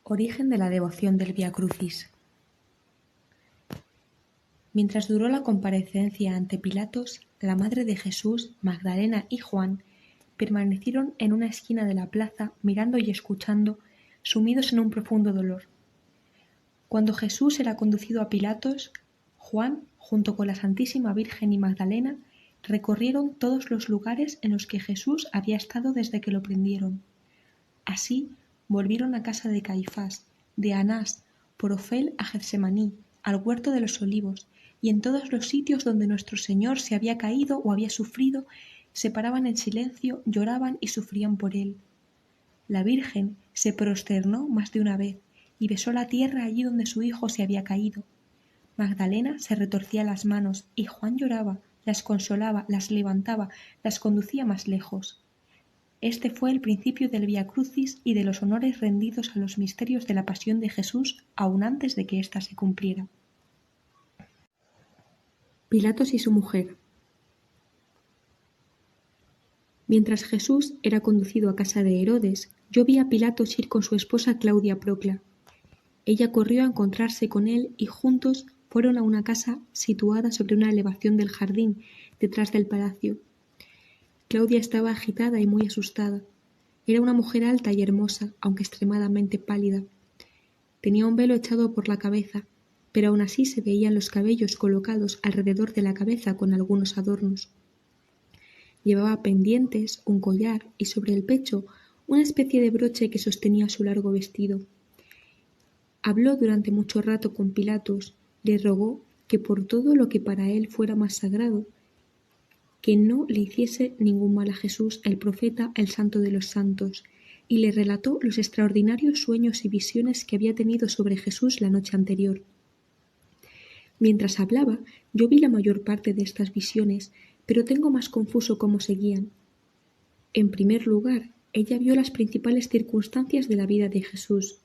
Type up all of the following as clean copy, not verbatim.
Origen de la devoción del Vía Crucis. Mientras duró la comparecencia ante Pilatos, la madre de Jesús, Magdalena y Juan permanecieron en una esquina de la plaza mirando y escuchando, sumidos en un profundo dolor. Cuando Jesús era conducido a Pilatos, Juan, junto con la Santísima Virgen y Magdalena, recorrieron todos los lugares en los que Jesús había estado desde que lo prendieron. Así volvieron a casa de Caifás, de Anás, por Ofel a Getsemaní, al huerto de los olivos, y en todos los sitios donde nuestro Señor se había caído o había sufrido, se paraban en silencio, lloraban y sufrían por él. La Virgen se prosternó más de una vez y besó la tierra allí donde su hijo se había caído. Magdalena se retorcía las manos y Juan lloraba, las consolaba, las levantaba, las conducía más lejos. Este fue el principio del Vía Crucis y de los honores rendidos a los misterios de la pasión de Jesús aún antes de que ésta se cumpliera. Pilatos y su mujer. Mientras Jesús era conducido a casa de Herodes, yo vi a Pilatos ir con su esposa Claudia Procla. Ella corrió a encontrarse con él y juntos fueron a una casa situada sobre una elevación del jardín, detrás del palacio. Claudia estaba agitada y muy asustada. Era una mujer alta y hermosa, aunque extremadamente pálida. Tenía un velo echado por la cabeza, pero aún así se veían los cabellos colocados alrededor de la cabeza con algunos adornos. Llevaba pendientes, un collar y sobre el pecho una especie de broche que sostenía su largo vestido. Habló durante mucho rato con Pilatos, le rogó que por todo lo que para él fuera más sagrado, que no le hiciese ningún mal a Jesús, el profeta, el santo de los santos, y le relató los extraordinarios sueños y visiones que había tenido sobre Jesús la noche anterior. Mientras hablaba, yo vi la mayor parte de estas visiones, pero tengo más confuso cómo seguían. En primer lugar, ella vio las principales circunstancias de la vida de Jesús: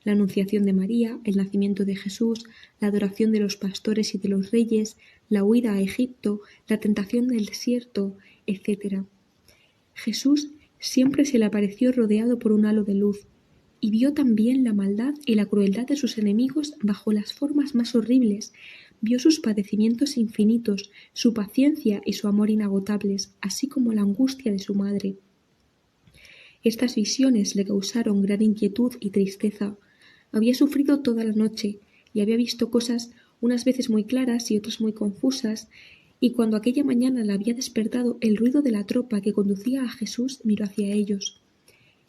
la anunciación de María, el nacimiento de Jesús, la adoración de los pastores y de los reyes, la huida a Egipto, la tentación del desierto, etc. Jesús siempre se le apareció rodeado por un halo de luz, y vio también la maldad y la crueldad de sus enemigos bajo las formas más horribles, vio sus padecimientos infinitos, su paciencia y su amor inagotables, así como la angustia de su madre. Estas visiones le causaron gran inquietud y tristeza. Había sufrido toda la noche y había visto cosas unas veces muy claras y otras muy confusas, y cuando aquella mañana la había despertado el ruido de la tropa que conducía a Jesús, miró hacia ellos.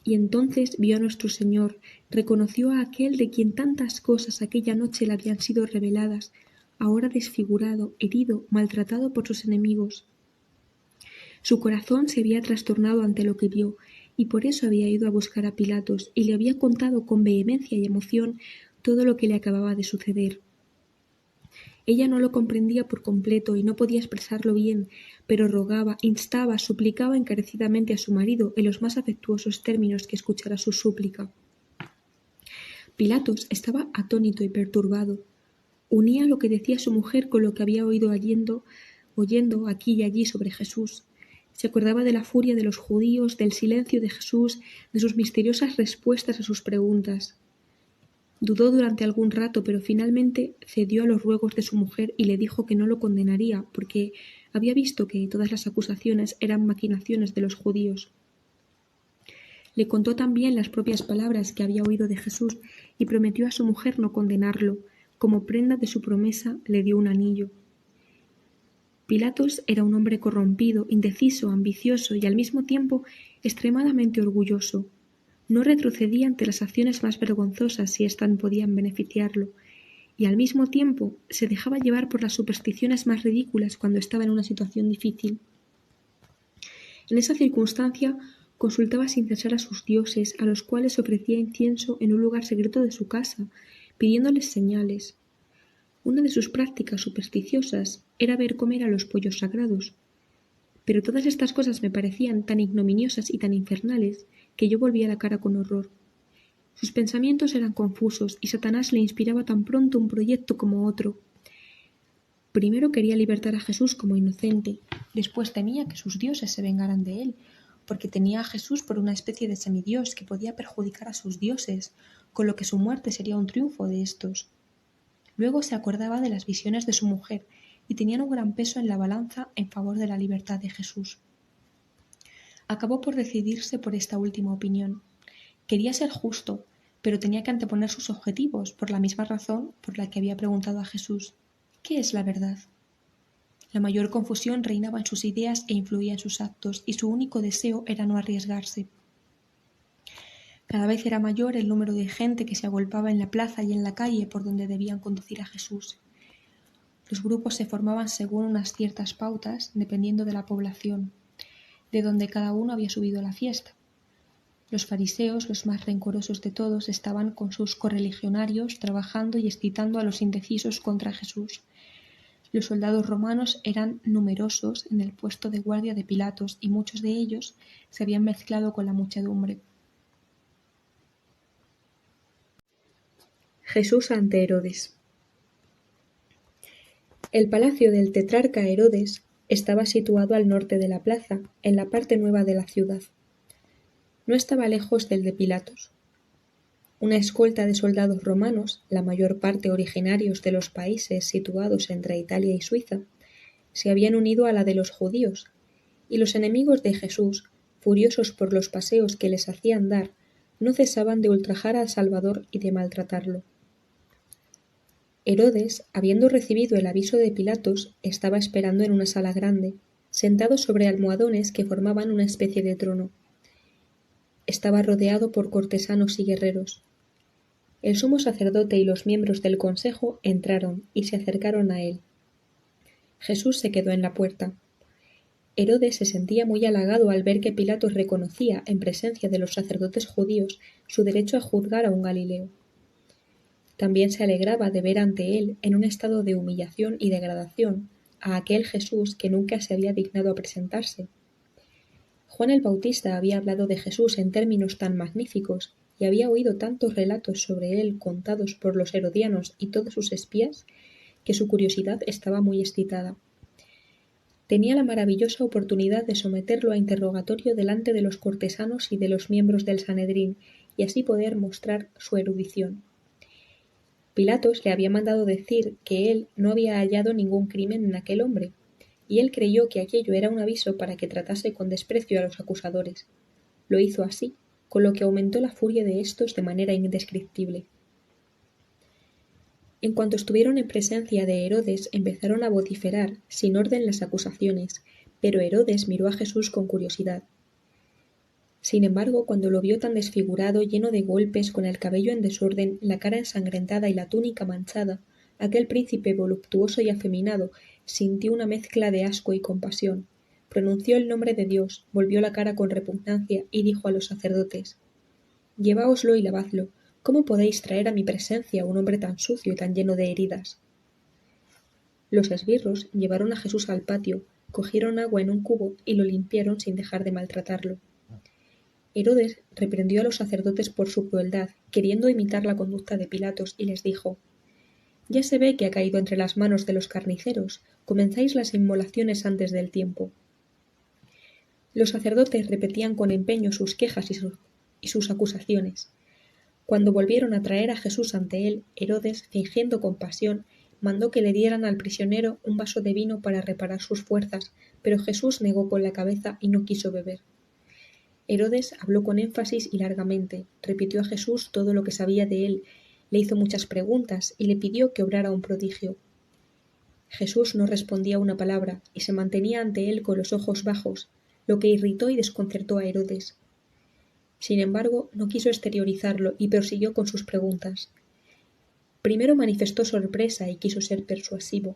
Y entonces vio a nuestro Señor, reconoció a aquel de quien tantas cosas aquella noche le habían sido reveladas, ahora desfigurado, herido, maltratado por sus enemigos. Su corazón se había trastornado ante lo que vio, y por eso había ido a buscar a Pilatos y le había contado con vehemencia y emoción todo lo que le acababa de suceder. Ella no lo comprendía por completo y no podía expresarlo bien, pero rogaba, instaba, suplicaba encarecidamente a su marido en los más afectuosos términos que escuchara su súplica. Pilatos estaba atónito y perturbado. Unía lo que decía su mujer con lo que había oído oyendo aquí y allí sobre Jesús. Se acordaba de la furia de los judíos, del silencio de Jesús, de sus misteriosas respuestas a sus preguntas. Dudó durante algún rato, pero finalmente cedió a los ruegos de su mujer y le dijo que no lo condenaría, porque había visto que todas las acusaciones eran maquinaciones de los judíos. Le contó también las propias palabras que había oído de Jesús y prometió a su mujer no condenarlo. Como prenda de su promesa le dio un anillo. Pilatos era un hombre corrompido, indeciso, ambicioso y al mismo tiempo extremadamente orgulloso. No retrocedía ante las acciones más vergonzosas si éstas podían beneficiarlo, y al mismo tiempo se dejaba llevar por las supersticiones más ridículas cuando estaba en una situación difícil. En esa circunstancia consultaba sin cesar a sus dioses, a los cuales ofrecía incienso en un lugar secreto de su casa, pidiéndoles señales. Una de sus prácticas supersticiosas era ver comer a los pollos sagrados. Pero todas estas cosas me parecían tan ignominiosas y tan infernales que yo volvía la cara con horror. Sus pensamientos eran confusos y Satanás le inspiraba tan pronto un proyecto como otro. Primero quería libertar a Jesús como inocente, después temía que sus dioses se vengaran de él, porque tenía a Jesús por una especie de semidios que podía perjudicar a sus dioses, con lo que su muerte sería un triunfo de estos. Luego se acordaba de las visiones de su mujer y tenían un gran peso en la balanza en favor de la libertad de Jesús. Acabó por decidirse por esta última opinión. Quería ser justo, pero tenía que anteponer sus objetivos por la misma razón por la que había preguntado a Jesús: ¿qué es la verdad? La mayor confusión reinaba en sus ideas e influía en sus actos, y su único deseo era no arriesgarse. Cada vez era mayor el número de gente que se agolpaba en la plaza y en la calle por donde debían conducir a Jesús. Los grupos se formaban según unas ciertas pautas, dependiendo de la población, de donde cada uno había subido a la fiesta. Los fariseos, los más rencorosos de todos, estaban con sus correligionarios trabajando y excitando a los indecisos contra Jesús. Los soldados romanos eran numerosos en el puesto de guardia de Pilatos y muchos de ellos se habían mezclado con la muchedumbre. Jesús ante Herodes. El palacio del tetrarca Herodes estaba situado al norte de la plaza, en la parte nueva de la ciudad. No estaba lejos del de Pilatos. Una escolta de soldados romanos, la mayor parte originarios de los países situados entre Italia y Suiza, se habían unido a la de los judíos, y los enemigos de Jesús, furiosos por los paseos que les hacían dar, no cesaban de ultrajar al Salvador y de maltratarlo. Herodes, habiendo recibido el aviso de Pilatos, estaba esperando en una sala grande, sentado sobre almohadones que formaban una especie de trono. Estaba rodeado por cortesanos y guerreros. El sumo sacerdote y los miembros del consejo entraron y se acercaron a él. Jesús se quedó en la puerta. Herodes se sentía muy halagado al ver que Pilatos reconocía, en presencia de los sacerdotes judíos, su derecho a juzgar a un Galileo. También se alegraba de ver ante él, en un estado de humillación y degradación, a aquel Jesús que nunca se había dignado a presentarse. Juan el Bautista había hablado de Jesús en términos tan magníficos y había oído tantos relatos sobre él contados por los herodianos y todos sus espías, que su curiosidad estaba muy excitada. Tenía la maravillosa oportunidad de someterlo a interrogatorio delante de los cortesanos y de los miembros del Sanedrín, y así poder mostrar su erudición. Pilatos le había mandado decir que él no había hallado ningún crimen en aquel hombre, y él creyó que aquello era un aviso para que tratase con desprecio a los acusadores. Lo hizo así, con lo que aumentó la furia de éstos de manera indescriptible. En cuanto estuvieron en presencia de Herodes, empezaron a vociferar, sin orden, las acusaciones, pero Herodes miró a Jesús con curiosidad. Sin embargo, cuando lo vio tan desfigurado, lleno de golpes, con el cabello en desorden, la cara ensangrentada y la túnica manchada, aquel príncipe voluptuoso y afeminado sintió una mezcla de asco y compasión. Pronunció el nombre de Dios, volvió la cara con repugnancia y dijo a los sacerdotes: «Lleváoslo y lavadlo. ¿Cómo podéis traer a mi presencia un hombre tan sucio y tan lleno de heridas?» Los esbirros llevaron a Jesús al patio, cogieron agua en un cubo y lo limpiaron sin dejar de maltratarlo. Herodes reprendió a los sacerdotes por su crueldad, queriendo imitar la conducta de Pilatos, y les dijo: «Ya se ve que ha caído entre las manos de los carniceros. Comenzáis las inmolaciones antes del tiempo». Los sacerdotes repetían con empeño sus quejas y sus acusaciones. Cuando volvieron a traer a Jesús ante él, Herodes, fingiendo compasión, mandó que le dieran al prisionero un vaso de vino para reparar sus fuerzas, pero Jesús negó con la cabeza y no quiso beber. Herodes habló con énfasis y largamente, repitió a Jesús todo lo que sabía de él, le hizo muchas preguntas y le pidió que obrara un prodigio. Jesús no respondía una palabra y se mantenía ante él con los ojos bajos, lo que irritó y desconcertó a Herodes. Sin embargo, no quiso exteriorizarlo y prosiguió con sus preguntas. Primero manifestó sorpresa y quiso ser persuasivo.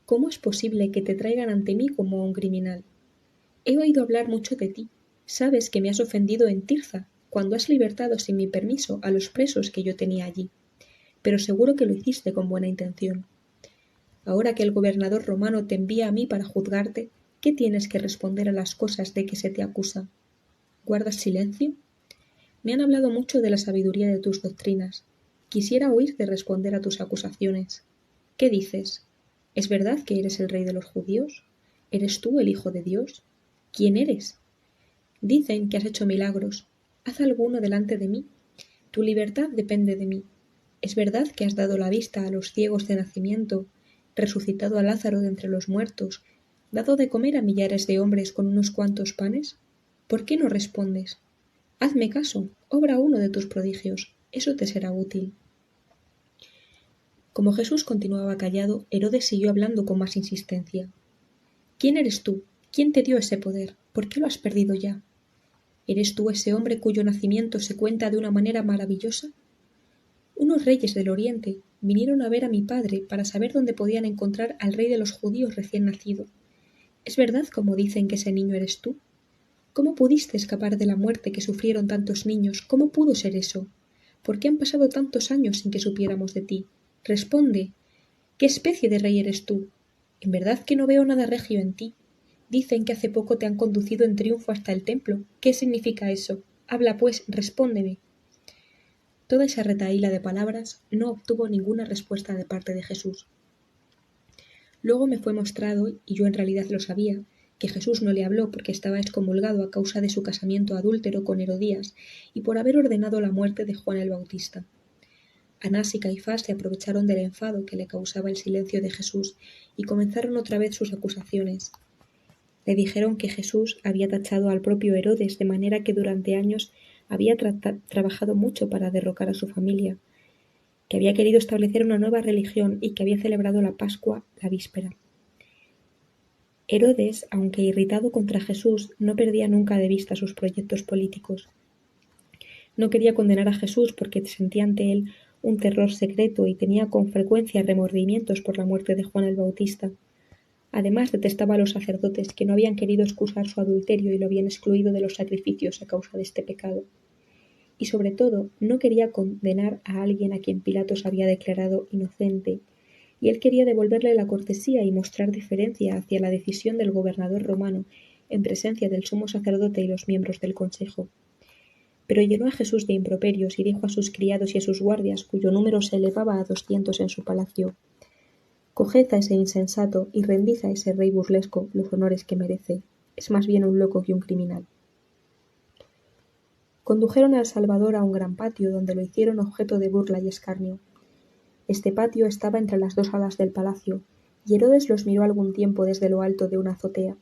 «¿Cómo es posible que te traigan ante mí como a un criminal? He oído hablar mucho de ti. Sabes que me has ofendido en Tirza, cuando has libertado sin mi permiso a los presos que yo tenía allí. Pero seguro que lo hiciste con buena intención. Ahora que el gobernador romano te envía a mí para juzgarte, ¿qué tienes que responder a las cosas de que se te acusa? ¿Guardas silencio? Me han hablado mucho de la sabiduría de tus doctrinas. Quisiera oírte responder a tus acusaciones. ¿Qué dices? ¿Es verdad que eres el rey de los judíos? ¿Eres tú el Hijo de Dios? ¿Quién eres? Dicen que has hecho milagros. Haz alguno delante de mí. Tu libertad depende de mí. Es verdad que has dado la vista a los ciegos de nacimiento, resucitado a Lázaro de entre los muertos, dado de comer a millares de hombres con unos cuantos panes. ¿Por qué no respondes? Hazme caso, obra uno de tus prodigios, eso te será útil. Como Jesús continuaba callado, Herodes siguió hablando con más insistencia. ¿Quién eres tú? ¿Quién te dio ese poder? ¿Por qué lo has perdido ya? ¿Eres tú ese hombre cuyo nacimiento se cuenta de una manera maravillosa? Unos reyes del Oriente vinieron a ver a mi padre para saber dónde podían encontrar al rey de los judíos recién nacido. ¿Es verdad como dicen que ese niño eres tú? ¿Cómo pudiste escapar de la muerte que sufrieron tantos niños? ¿Cómo pudo ser eso? ¿Por qué han pasado tantos años sin que supiéramos de ti? Responde. ¿Qué especie de rey eres tú? En verdad que no veo nada regio en ti. Dicen que hace poco te han conducido en triunfo hasta el templo. ¿Qué significa eso? Habla pues, respóndeme. Toda esa retahíla de palabras no obtuvo ninguna respuesta de parte de Jesús. Luego me fue mostrado, y yo en realidad lo sabía, que Jesús no le habló porque estaba excomulgado a causa de su casamiento adúltero con Herodías y por haber ordenado la muerte de Juan el Bautista. Anás y Caifás se aprovecharon del enfado que le causaba el silencio de Jesús y comenzaron otra vez sus acusaciones. Le dijeron que Jesús había tachado al propio Herodes de manera que durante años había trabajado mucho para derrocar a su familia, que había querido establecer una nueva religión y que había celebrado la Pascua la víspera. Herodes, aunque irritado contra Jesús, no perdía nunca de vista sus proyectos políticos. No quería condenar a Jesús porque sentía ante él un terror secreto y tenía con frecuencia remordimientos por la muerte de Juan el Bautista. Además, detestaba a los sacerdotes que no habían querido excusar su adulterio y lo habían excluido de los sacrificios a causa de este pecado. Y sobre todo, no quería condenar a alguien a quien Pilatos había declarado inocente, y él quería devolverle la cortesía y mostrar deferencia hacia la decisión del gobernador romano en presencia del sumo sacerdote y los miembros del consejo. Pero llenó a Jesús de improperios y dijo a sus criados y a sus guardias, cuyo número se elevaba a 200 en su palacio: «Coged a ese insensato y rendid a ese rey burlesco los honores que merece. Es más bien un loco que un criminal». Condujeron al Salvador a un gran patio, donde lo hicieron objeto de burla y escarnio. Este patio estaba entre las dos alas del palacio, y Herodes los miró algún tiempo desde lo alto de una azotea.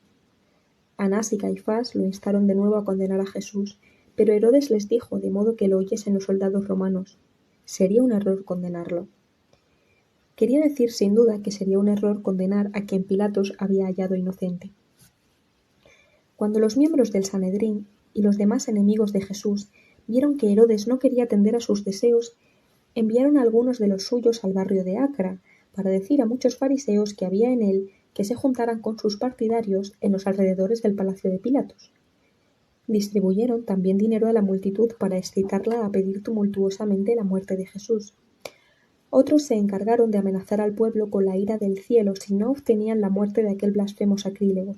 Anás y Caifás lo instaron de nuevo a condenar a Jesús, pero Herodes les dijo, de modo que lo oyesen los soldados romanos: «Sería un error condenarlo». Quería decir sin duda que sería un error condenar a quien Pilatos había hallado inocente. Cuando los miembros del Sanedrín y los demás enemigos de Jesús vieron que Herodes no quería atender a sus deseos, enviaron a algunos de los suyos al barrio de Acra para decir a muchos fariseos que había en él que se juntaran con sus partidarios en los alrededores del palacio de Pilatos. Distribuyeron también dinero a la multitud para excitarla a pedir tumultuosamente la muerte de Jesús. Otros se encargaron de amenazar al pueblo con la ira del cielo si no obtenían la muerte de aquel blasfemo sacrílego.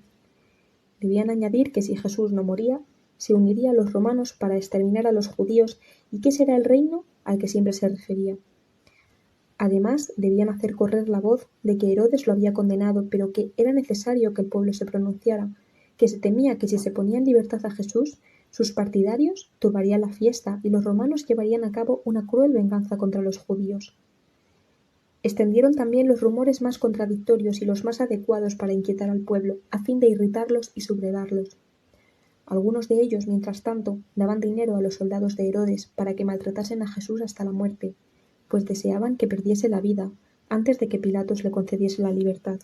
Debían añadir que si Jesús no moría, se uniría a los romanos para exterminar a los judíos y que ese era el reino al que siempre se refería. Además, debían hacer correr la voz de que Herodes lo había condenado, pero que era necesario que el pueblo se pronunciara, que se temía que si se ponía en libertad a Jesús, sus partidarios turbarían la fiesta y los romanos llevarían a cabo una cruel venganza contra los judíos. Extendieron también los rumores más contradictorios y los más adecuados para inquietar al pueblo, a fin de irritarlos y sublevarlos. Algunos de ellos, mientras tanto, daban dinero a los soldados de Herodes para que maltratasen a Jesús hasta la muerte, pues deseaban que perdiese la vida antes de que Pilatos le concediese la libertad.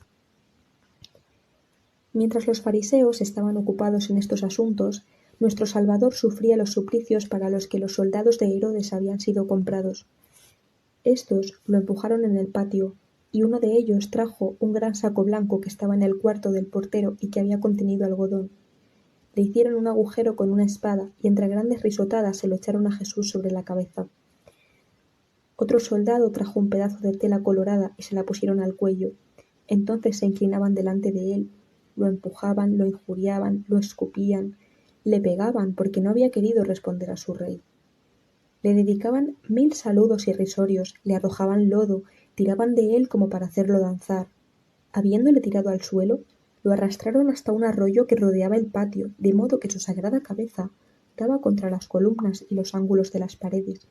Mientras los fariseos estaban ocupados en estos asuntos, nuestro Salvador sufría los suplicios para los que los soldados de Herodes habían sido comprados. Estos lo empujaron en el patio, y uno de ellos trajo un gran saco blanco que estaba en el cuarto del portero y que había contenido algodón. Le hicieron un agujero con una espada y entre grandes risotadas se lo echaron a Jesús sobre la cabeza. Otro soldado trajo un pedazo de tela colorada y se la pusieron al cuello. Entonces se inclinaban delante de él, lo empujaban, lo injuriaban, lo escupían, le pegaban porque no había querido responder a su rey. Le dedicaban 1000 saludos irrisorios, le arrojaban lodo, tiraban de él como para hacerlo danzar. Habiéndole tirado al suelo, Lo arrastraron hasta un arroyo que rodeaba el patio, de modo que su sagrada cabeza daba contra las columnas y los ángulos de las paredes.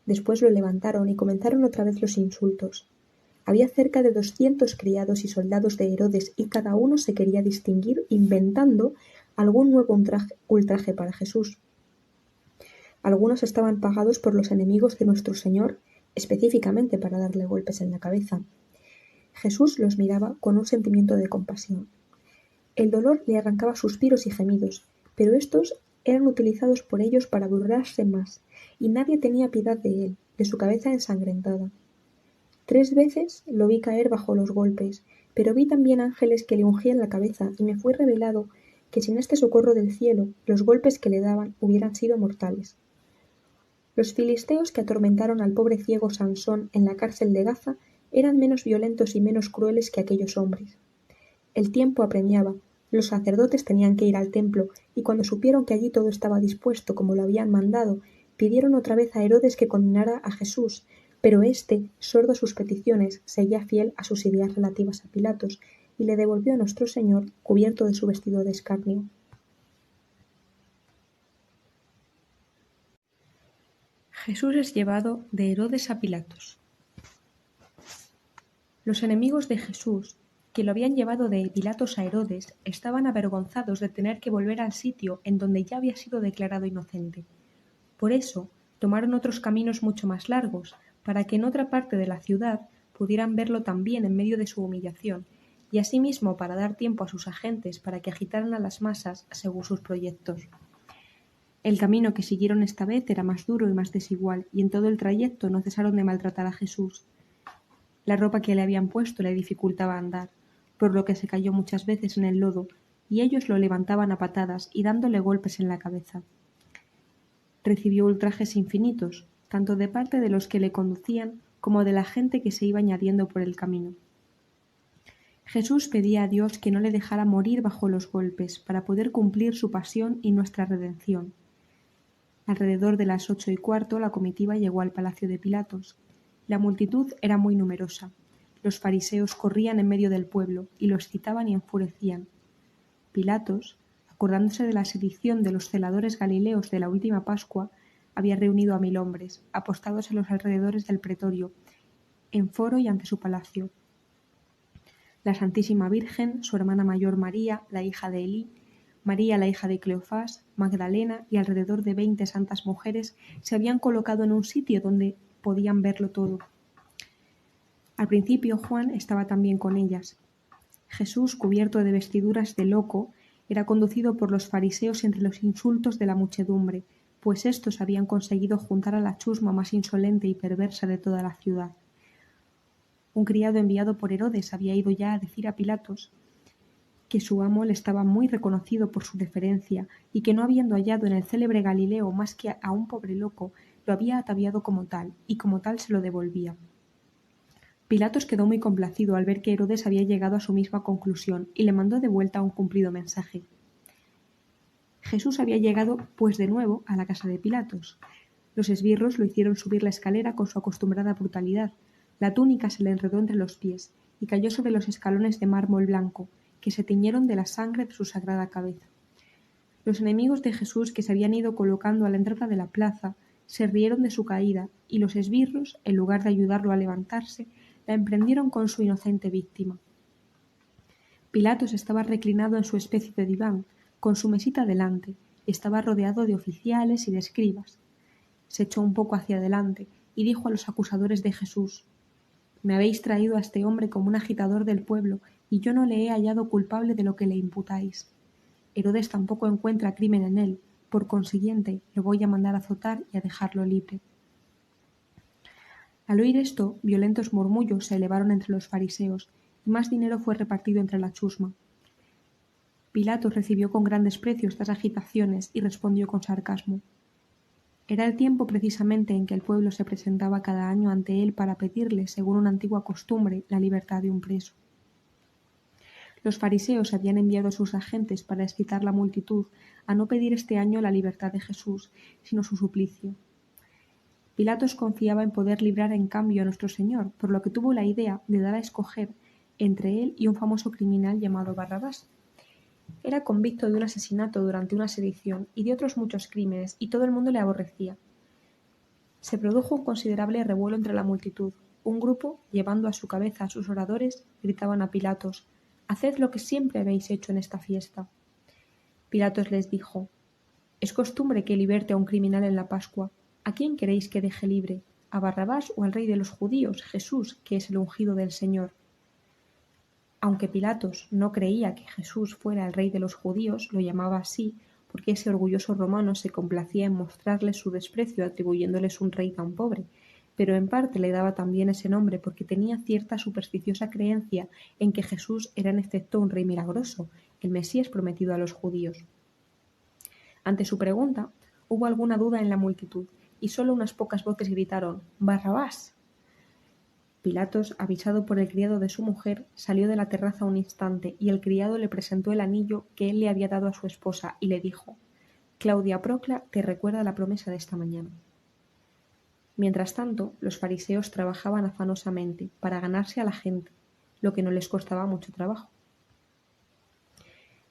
Después lo levantaron y comenzaron otra vez los insultos. Había cerca de 200 criados y soldados de Herodes y cada uno se quería distinguir inventando algún nuevo ultraje para Jesús. Algunos estaban pagados por los enemigos de nuestro Señor, específicamente para darle golpes en la cabeza. Jesús los miraba con un sentimiento de compasión. El dolor le arrancaba suspiros y gemidos, pero estos eran utilizados por ellos para burlarse más, y nadie tenía piedad de él, de su cabeza ensangrentada. 3 veces lo vi caer bajo los golpes, pero vi también ángeles que le ungían la cabeza, y me fue revelado que sin este socorro del cielo, los golpes que le daban hubieran sido mortales. Los filisteos que atormentaron al pobre ciego Sansón en la cárcel de Gaza eran menos violentos y menos crueles que aquellos hombres. El tiempo apremiaba, los sacerdotes tenían que ir al templo, y cuando supieron que allí todo estaba dispuesto como lo habían mandado, pidieron otra vez a Herodes que condenara a Jesús, pero éste, sordo a sus peticiones, seguía fiel a sus ideas relativas a Pilatos, y le devolvió a nuestro Señor cubierto de su vestido de escarnio. Jesús es llevado de Herodes a Pilatos. Los enemigos de Jesús, que lo habían llevado de Pilatos a Herodes, estaban avergonzados de tener que volver al sitio en donde ya había sido declarado inocente. Por eso, tomaron otros caminos mucho más largos, para que en otra parte de la ciudad pudieran verlo también en medio de su humillación, y asimismo para dar tiempo a sus agentes para que agitaran a las masas según sus proyectos. El camino que siguieron esta vez era más duro y más desigual, y en todo el trayecto no cesaron de maltratar a Jesús. La ropa que le habían puesto le dificultaba andar, por lo que se cayó muchas veces en el lodo, y ellos lo levantaban a patadas y dándole golpes en la cabeza. Recibió ultrajes infinitos, tanto de parte de los que le conducían como de la gente que se iba añadiendo por el camino. Jesús pedía a Dios que no le dejara morir bajo los golpes para poder cumplir su pasión y nuestra redención. Alrededor de las 8:15 la comitiva llegó al palacio de Pilatos. La multitud era muy numerosa. Los fariseos corrían en medio del pueblo y los citaban y enfurecían. Pilatos, acordándose de la sedición de los celadores galileos de la última Pascua, había reunido a 1000 hombres, apostados en los alrededores del pretorio, en foro y ante su palacio. La Santísima Virgen, su hermana mayor María, la hija de Elí, María, la hija de Cleofás, Magdalena y alrededor de 20 santas mujeres se habían colocado en un sitio donde podían verlo todo. Al principio Juan estaba también con ellas. Jesús, cubierto de vestiduras de loco, era conducido por los fariseos entre los insultos de la muchedumbre, pues éstos habían conseguido juntar a la chusma más insolente y perversa de toda la ciudad. Un criado enviado por Herodes había ido ya a decir a Pilatos que su amo le estaba muy reconocido por su deferencia y que no habiendo hallado en el célebre Galileo más que a un pobre loco, lo había ataviado como tal, y como tal se lo devolvía. Pilatos quedó muy complacido al ver que Herodes había llegado a su misma conclusión y le mandó de vuelta un cumplido mensaje. Jesús había llegado, pues de nuevo, a la casa de Pilatos. Los esbirros lo hicieron subir la escalera con su acostumbrada brutalidad. La túnica se le enredó entre los pies y cayó sobre los escalones de mármol blanco, que se tiñeron de la sangre de su sagrada cabeza. Los enemigos de Jesús, que se habían ido colocando a la entrada de la plaza, se rieron de su caída, y los esbirros, en lugar de ayudarlo a levantarse, la emprendieron con su inocente víctima. Pilatos estaba reclinado en su especie de diván, con su mesita delante, y estaba rodeado de oficiales y de escribas. Se echó un poco hacia adelante y dijo a los acusadores de Jesús: «Me habéis traído a este hombre como un agitador del pueblo, y yo no le he hallado culpable de lo que le imputáis. Herodes tampoco encuentra crimen en él, por consiguiente lo voy a mandar a azotar y a dejarlo libre». Al oír esto, violentos murmullos se elevaron entre los fariseos, y más dinero fue repartido entre la chusma. Pilatos recibió con gran desprecio estas agitaciones y respondió con sarcasmo: «Era el tiempo precisamente en que el pueblo se presentaba cada año ante él para pedirle, según una antigua costumbre, la libertad de un preso». Los fariseos habían enviado a sus agentes para excitar la multitud a no pedir este año la libertad de Jesús, sino su suplicio. Pilatos confiaba en poder librar en cambio a nuestro Señor, por lo que tuvo la idea de dar a escoger entre él y un famoso criminal llamado Barrabás. Era convicto de un asesinato durante una sedición y de otros muchos crímenes, y todo el mundo le aborrecía. Se produjo un considerable revuelo entre la multitud. Un grupo, llevando a su cabeza a sus oradores, gritaban a Pilatos: «Haced lo que siempre habéis hecho en esta fiesta». Pilatos les dijo: «Es costumbre que liberte a un criminal en la Pascua. ¿A quién queréis que deje libre? ¿A Barrabás o al rey de los judíos, Jesús, que es el ungido del Señor?». Aunque Pilatos no creía que Jesús fuera el rey de los judíos, lo llamaba así porque ese orgulloso romano se complacía en mostrarles su desprecio atribuyéndoles un rey tan pobre, pero en parte le daba también ese nombre porque tenía cierta supersticiosa creencia en que Jesús era en efecto un rey milagroso, el Mesías prometido a los judíos. Ante su pregunta, hubo alguna duda en la multitud, y solo unas pocas voces gritaron: «¡Barrabás!». Pilatos, avisado por el criado de su mujer, salió de la terraza un instante, y el criado le presentó el anillo que él le había dado a su esposa, y le dijo: «Claudia Procla te recuerda la promesa de esta mañana». Mientras tanto, los fariseos trabajaban afanosamente para ganarse a la gente, lo que no les costaba mucho trabajo.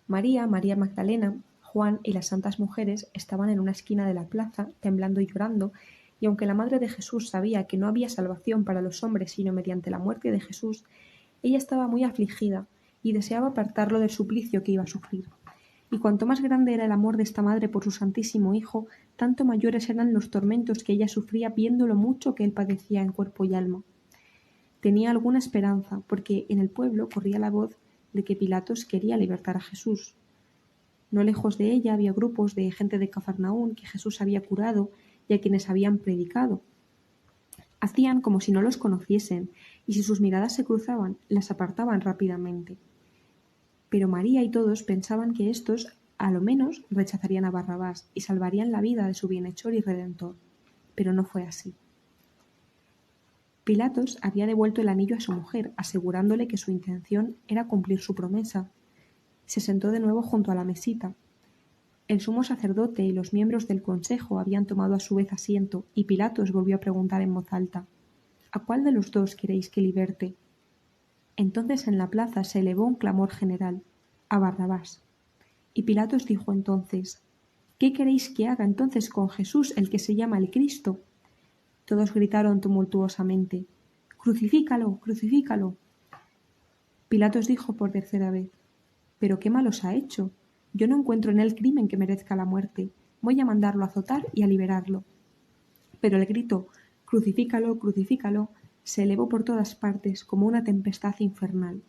María Magdalena, Juan y las santas mujeres estaban en una esquina de la plaza, temblando y llorando, y aunque la madre de Jesús sabía que no había salvación para los hombres sino mediante la muerte de Jesús, ella estaba muy afligida y deseaba apartarlo del suplicio que iba a sufrir. Y cuanto más grande era el amor de esta madre por su santísimo Hijo, tanto mayores eran los tormentos que ella sufría viendo lo mucho que él padecía en cuerpo y alma. Tenía alguna esperanza, porque en el pueblo corría la voz de que Pilatos quería libertar a Jesús. No lejos de ella había grupos de gente de Cafarnaún que Jesús había curado y a quienes habían predicado. Hacían como si no los conociesen, y si sus miradas se cruzaban, las apartaban rápidamente. Pero María y todos pensaban que éstos, a lo menos, rechazarían a Barrabás y salvarían la vida de su bienhechor y redentor. Pero no fue así. Pilatos había devuelto el anillo a su mujer, asegurándole que su intención era cumplir su promesa. Se sentó de nuevo junto a la mesita. El sumo sacerdote y los miembros del consejo habían tomado a su vez asiento, y Pilatos volvió a preguntar en voz alta: «¿A cuál de los dos queréis que liberte?». Entonces en la plaza se elevó un clamor general: «A Barrabás». Y Pilatos dijo entonces: «¿Qué queréis que haga entonces con Jesús, el que se llama el Cristo?». Todos gritaron tumultuosamente: «¡Crucifícalo! ¡Crucifícalo!». Pilatos dijo por tercera vez: «¿Pero qué mal os ha hecho? Yo no encuentro en él crimen que merezca la muerte. Voy a mandarlo a azotar y a liberarlo». Pero el grito «¡Crucifícalo! ¡Crucifícalo!» se elevó por todas partes como una tempestad infernal.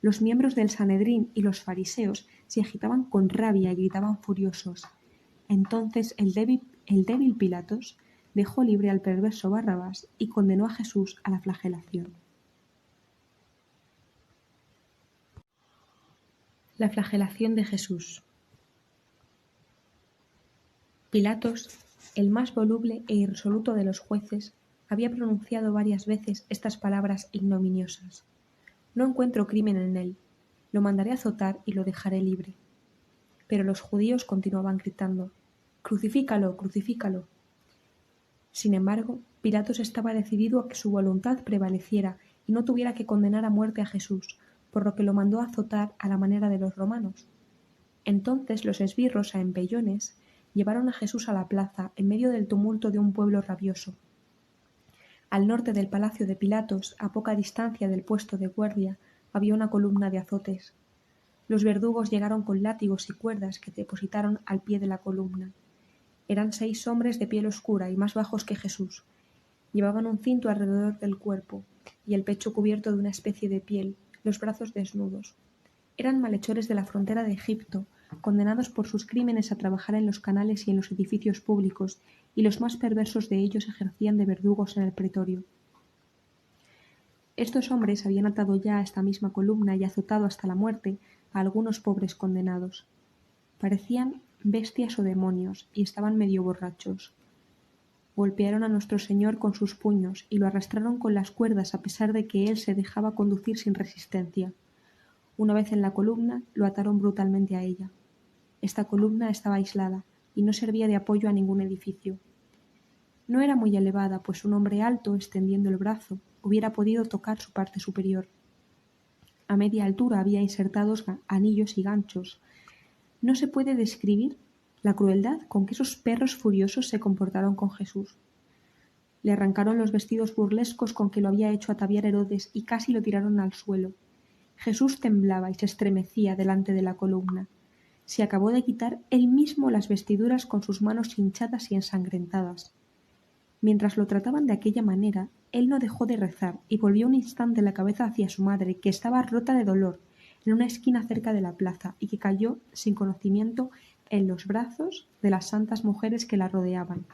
Los miembros del Sanedrín y los fariseos se agitaban con rabia y gritaban furiosos. Entonces el débil Pilatos dejó libre al perverso Barrabás y condenó a Jesús a la flagelación. La flagelación de Jesús. Pilatos, el más voluble e irresoluto de los jueces, había pronunciado varias veces estas palabras ignominiosas: «No encuentro crimen en él, lo mandaré azotar y lo dejaré libre». Pero los judíos continuaban gritando: «¡Crucifícalo! ¡Crucifícalo!». Sin embargo, Pilatos estaba decidido a que su voluntad prevaleciera y no tuviera que condenar a muerte a Jesús, por lo que lo mandó a azotar a la manera de los romanos. Entonces los esbirros a empellones llevaron a Jesús a la plaza en medio del tumulto de un pueblo rabioso. Al norte del palacio de Pilatos, a poca distancia del puesto de guardia, había una columna de azotes. Los verdugos llegaron con látigos y cuerdas que depositaron al pie de la columna. Eran 6 hombres de piel oscura y más bajos que Jesús. Llevaban un cinto alrededor del cuerpo y el pecho cubierto de una especie de piel, los brazos desnudos. Eran malhechores de la frontera de Egipto, condenados por sus crímenes a trabajar en los canales y en los edificios públicos, y los más perversos de ellos ejercían de verdugos en el pretorio. Estos hombres habían atado ya a esta misma columna y azotado hasta la muerte a algunos pobres condenados. Parecían bestias o demonios y estaban medio borrachos. Golpearon a nuestro Señor con sus puños y lo arrastraron con las cuerdas a pesar de que él se dejaba conducir sin resistencia. Una vez en la columna, lo ataron brutalmente a ella. Esta columna estaba aislada y no servía de apoyo a ningún edificio. No era muy elevada, pues un hombre alto, extendiendo el brazo, hubiera podido tocar su parte superior. A media altura había insertados anillos y ganchos. No se puede describir la crueldad con que esos perros furiosos se comportaron con Jesús. Le arrancaron los vestidos burlescos con que lo había hecho ataviar Herodes y casi lo tiraron al suelo. Jesús temblaba y se estremecía delante de la columna. Se acabó de quitar él mismo las vestiduras con sus manos hinchadas y ensangrentadas. Mientras lo trataban de aquella manera, él no dejó de rezar y volvió un instante la cabeza hacia su madre, que estaba rota de dolor, en una esquina cerca de la plaza, y que cayó sin conocimiento en los brazos de las santas mujeres que la rodeaban.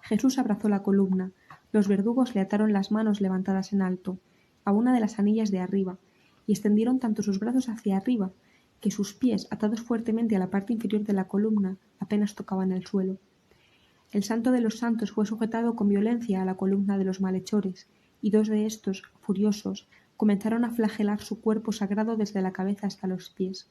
Jesús abrazó la columna. Los verdugos le ataron las manos levantadas en alto, a una de las anillas de arriba, y extendieron tanto sus brazos hacia arriba, que sus pies, atados fuertemente a la parte inferior de la columna, apenas tocaban el suelo. El Santo de los Santos fue sujetado con violencia a la columna de los malhechores, y dos de estos, furiosos, comenzaron a flagelar su cuerpo sagrado desde la cabeza hasta los pies.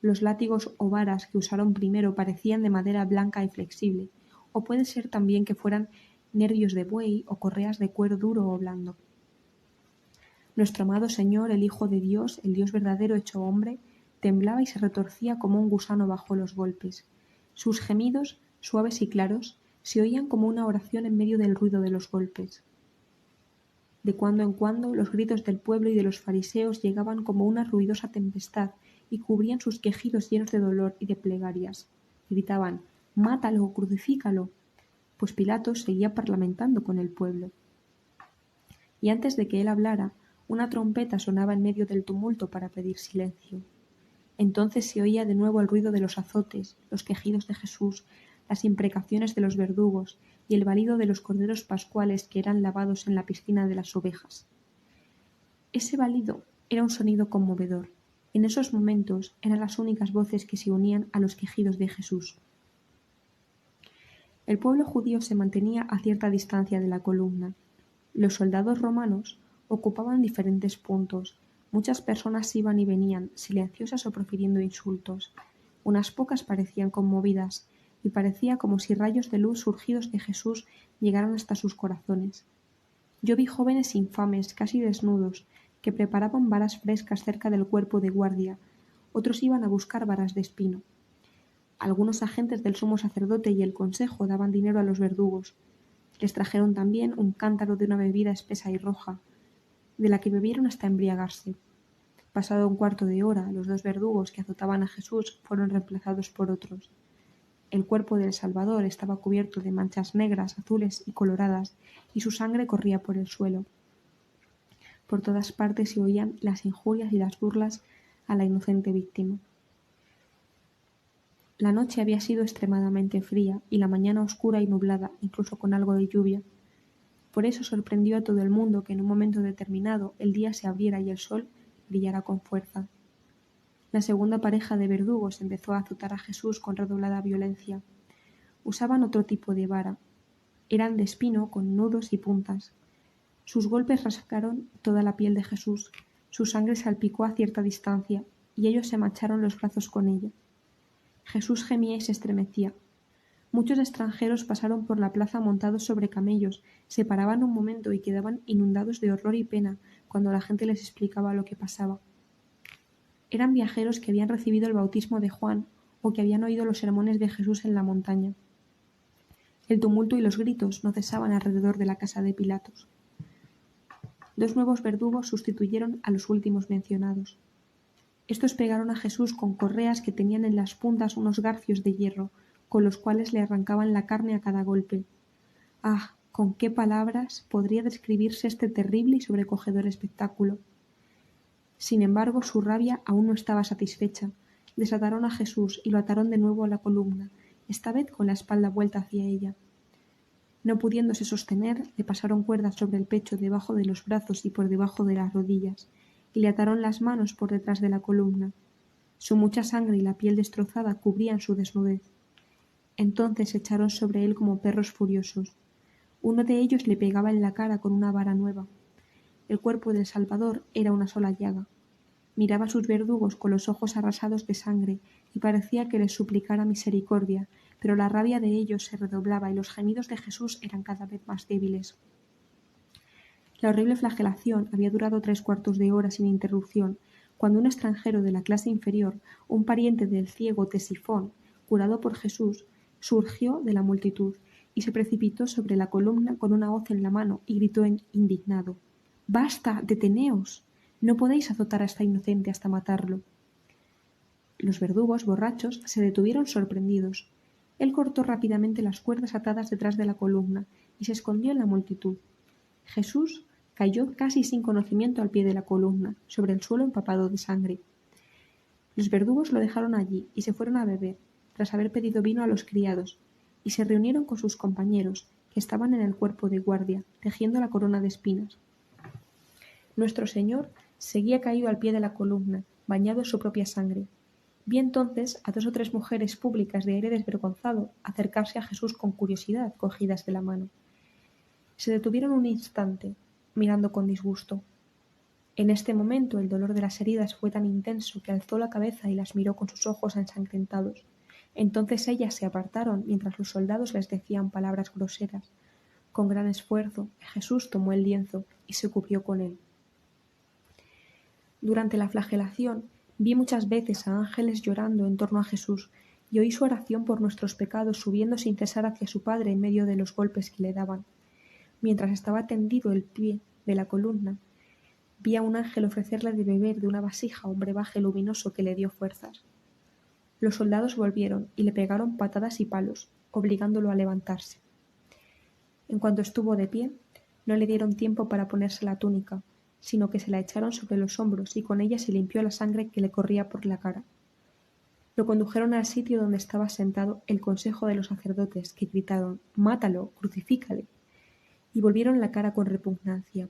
Los látigos o varas que usaron primero parecían de madera blanca y flexible, o puede ser también que fueran nervios de buey o correas de cuero duro o blando. Nuestro amado Señor, el Hijo de Dios, el Dios verdadero hecho hombre, temblaba y se retorcía como un gusano bajo los golpes. Sus gemidos, suaves y claros, se oían como una oración en medio del ruido de los golpes. De cuando en cuando los gritos del pueblo y de los fariseos llegaban como una ruidosa tempestad y cubrían sus quejidos llenos de dolor y de plegarias. Gritaban: «¡Mátalo, crucifícalo!», pues Pilatos seguía parlamentando con el pueblo. Y antes de que él hablara, una trompeta sonaba en medio del tumulto para pedir silencio. Entonces se oía de nuevo el ruido de los azotes, los quejidos de Jesús, las imprecaciones de los verdugos y el balido de los corderos pascuales que eran lavados en la piscina de las ovejas. Ese balido era un sonido conmovedor. En esos momentos eran las únicas voces que se unían a los quejidos de Jesús. El pueblo judío se mantenía a cierta distancia de la columna. Los soldados romanos ocupaban diferentes puntos. Muchas personas iban y venían, silenciosas o profiriendo insultos. Unas pocas parecían conmovidas, y parecía como si rayos de luz surgidos de Jesús llegaran hasta sus corazones. Yo vi jóvenes infames, casi desnudos, que preparaban varas frescas cerca del cuerpo de guardia. Otros iban a buscar varas de espino. Algunos agentes del sumo sacerdote y el consejo daban dinero a los verdugos. Les trajeron también un cántaro de una bebida espesa y roja, de la que bebieron hasta embriagarse. Pasado un cuarto de hora, los dos verdugos que azotaban a Jesús fueron reemplazados por otros. El cuerpo del Salvador estaba cubierto de manchas negras, azules y coloradas, y su sangre corría por el suelo. Por todas partes se oían las injurias y las burlas a la inocente víctima. La noche había sido extremadamente fría y la mañana oscura y nublada, incluso con algo de lluvia. Por eso sorprendió a todo el mundo que en un momento determinado el día se abriera y el sol brillara con fuerza. La segunda pareja de verdugos empezó a azotar a Jesús con redoblada violencia. Usaban otro tipo de vara. Eran de espino con nudos y puntas. Sus golpes rasgaron toda la piel de Jesús, su sangre salpicó a cierta distancia, y ellos se mancharon los brazos con ella. Jesús gemía y se estremecía. Muchos extranjeros pasaron por la plaza montados sobre camellos, se paraban un momento y quedaban inundados de horror y pena cuando la gente les explicaba lo que pasaba. Eran viajeros que habían recibido el bautismo de Juan o que habían oído los sermones de Jesús en la montaña. El tumulto y los gritos no cesaban alrededor de la casa de Pilatos. Dos nuevos verdugos sustituyeron a los últimos mencionados. Estos pegaron a Jesús con correas que tenían en las puntas unos garfios de hierro, con los cuales le arrancaban la carne a cada golpe. ¡Ah! ¿Con qué palabras podría describirse este terrible y sobrecogedor espectáculo? Sin embargo, su rabia aún no estaba satisfecha. Desataron a Jesús y lo ataron de nuevo a la columna, esta vez con la espalda vuelta hacia ella. No pudiéndose sostener, le pasaron cuerdas sobre el pecho, debajo de los brazos y por debajo de las rodillas, y le ataron las manos por detrás de la columna. Su mucha sangre y la piel destrozada cubrían su desnudez. Entonces se echaron sobre él como perros furiosos. Uno de ellos le pegaba en la cara con una vara nueva. El cuerpo del Salvador era una sola llaga. Miraba a sus verdugos con los ojos arrasados de sangre y parecía que les suplicara misericordia, pero la rabia de ellos se redoblaba y los gemidos de Jesús eran cada vez más débiles. La horrible flagelación había durado 3/4 de hora sin interrupción, cuando un extranjero de la clase inferior, un pariente del ciego Ctesifón, curado por Jesús, surgió de la multitud y se precipitó sobre la columna con una hoz en la mano y gritó indignado: «¡Basta! ¡Deteneos! No podéis azotar a esta inocente hasta matarlo». Los verdugos, borrachos, se detuvieron sorprendidos. Él cortó rápidamente las cuerdas atadas detrás de la columna y se escondió en la multitud. Jesús cayó casi sin conocimiento al pie de la columna, sobre el suelo empapado de sangre. Los verdugos lo dejaron allí y se fueron a beber, tras haber pedido vino a los criados, y se reunieron con sus compañeros, que estaban en el cuerpo de guardia, tejiendo la corona de espinas. Nuestro Señor seguía caído al pie de la columna, bañado en su propia sangre. Vi entonces a 2 o 3 mujeres públicas de aire desvergonzado acercarse a Jesús con curiosidad, cogidas de la mano. Se detuvieron un instante, mirando con disgusto. En este momento el dolor de las heridas fue tan intenso que alzó la cabeza y las miró con sus ojos ensangrentados. Entonces ellas se apartaron mientras los soldados les decían palabras groseras. Con gran esfuerzo, Jesús tomó el lienzo y se cubrió con él. Durante la flagelación, vi muchas veces a ángeles llorando en torno a Jesús y oí su oración por nuestros pecados subiendo sin cesar hacia su Padre en medio de los golpes que le daban. Mientras estaba tendido el pie de la columna, vi a un ángel ofrecerle de beber de una vasija a un brebaje luminoso que le dio fuerzas. Los soldados volvieron y le pegaron patadas y palos, obligándolo a levantarse. En cuanto estuvo de pie, no le dieron tiempo para ponerse la túnica, sino que se la echaron sobre los hombros y con ella se limpió la sangre que le corría por la cara. Lo condujeron al sitio donde estaba sentado el consejo de los sacerdotes, que gritaron: «¡Mátalo! ¡Crucifícale!», y volvieron la cara con repugnancia.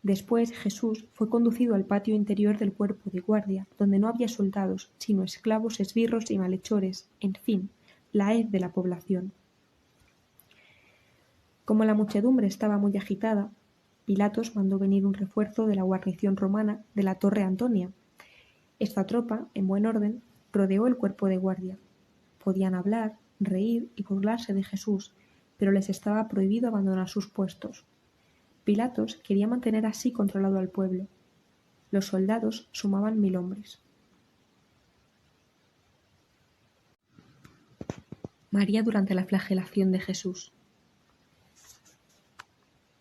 Después Jesús fue conducido al patio interior del cuerpo de guardia, donde no había soldados, sino esclavos, esbirros y malhechores, en fin, la hez de la población. Como la muchedumbre estaba muy agitada, Pilatos mandó venir un refuerzo de la guarnición romana de la Torre Antonia. Esta tropa, en buen orden, rodeó el cuerpo de guardia. Podían hablar, reír y burlarse de Jesús, pero les estaba prohibido abandonar sus puestos. Pilatos quería mantener así controlado al pueblo. Los soldados sumaban 1000 hombres. María durante la flagelación de Jesús.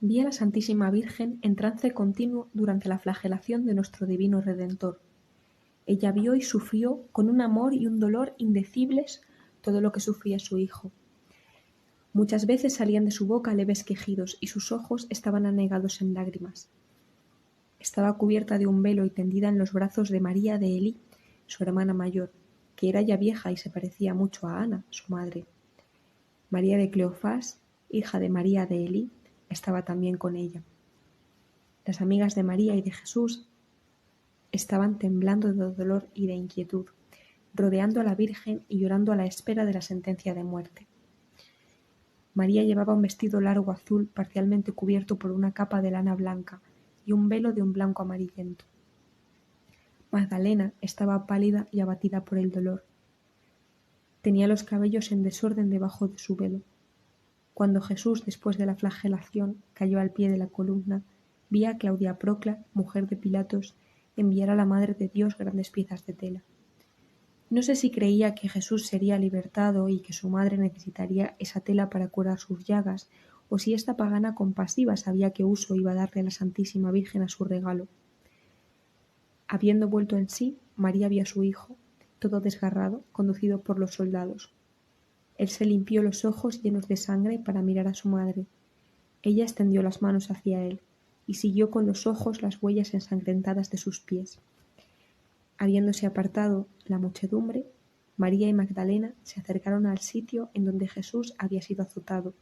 Vi a la Santísima Virgen en trance continuo durante la flagelación de nuestro divino Redentor. Ella vio y sufrió con un amor y un dolor indecibles todo lo que sufría su Hijo. Muchas veces salían de su boca leves quejidos y sus ojos estaban anegados en lágrimas. Estaba cubierta de un velo y tendida en los brazos de María de Elí, su hermana mayor, que era ya vieja y se parecía mucho a Ana, su madre. María de Cleofás, hija de María de Elí, estaba también con ella. Las amigas de María y de Jesús estaban temblando de dolor y de inquietud, rodeando a la Virgen y llorando a la espera de la sentencia de muerte. María llevaba un vestido largo azul parcialmente cubierto por una capa de lana blanca y un velo de un blanco amarillento. Magdalena estaba pálida y abatida por el dolor. Tenía los cabellos en desorden debajo de su velo. Cuando Jesús, después de la flagelación, cayó al pie de la columna, vi a Claudia Procla, mujer de Pilatos, enviar a la Madre de Dios grandes piezas de tela. No sé si creía que Jesús sería libertado y que su madre necesitaría esa tela para curar sus llagas, o si esta pagana compasiva sabía qué uso iba a darle a la Santísima Virgen a su regalo. Habiendo vuelto en sí, María vio a su hijo, todo desgarrado, conducido por los soldados. Él se limpió los ojos llenos de sangre para mirar a su madre. Ella extendió las manos hacia él y siguió con los ojos las huellas ensangrentadas de sus pies. Habiéndose apartado la muchedumbre, María y Magdalena se acercaron al sitio en donde Jesús había sido azotado.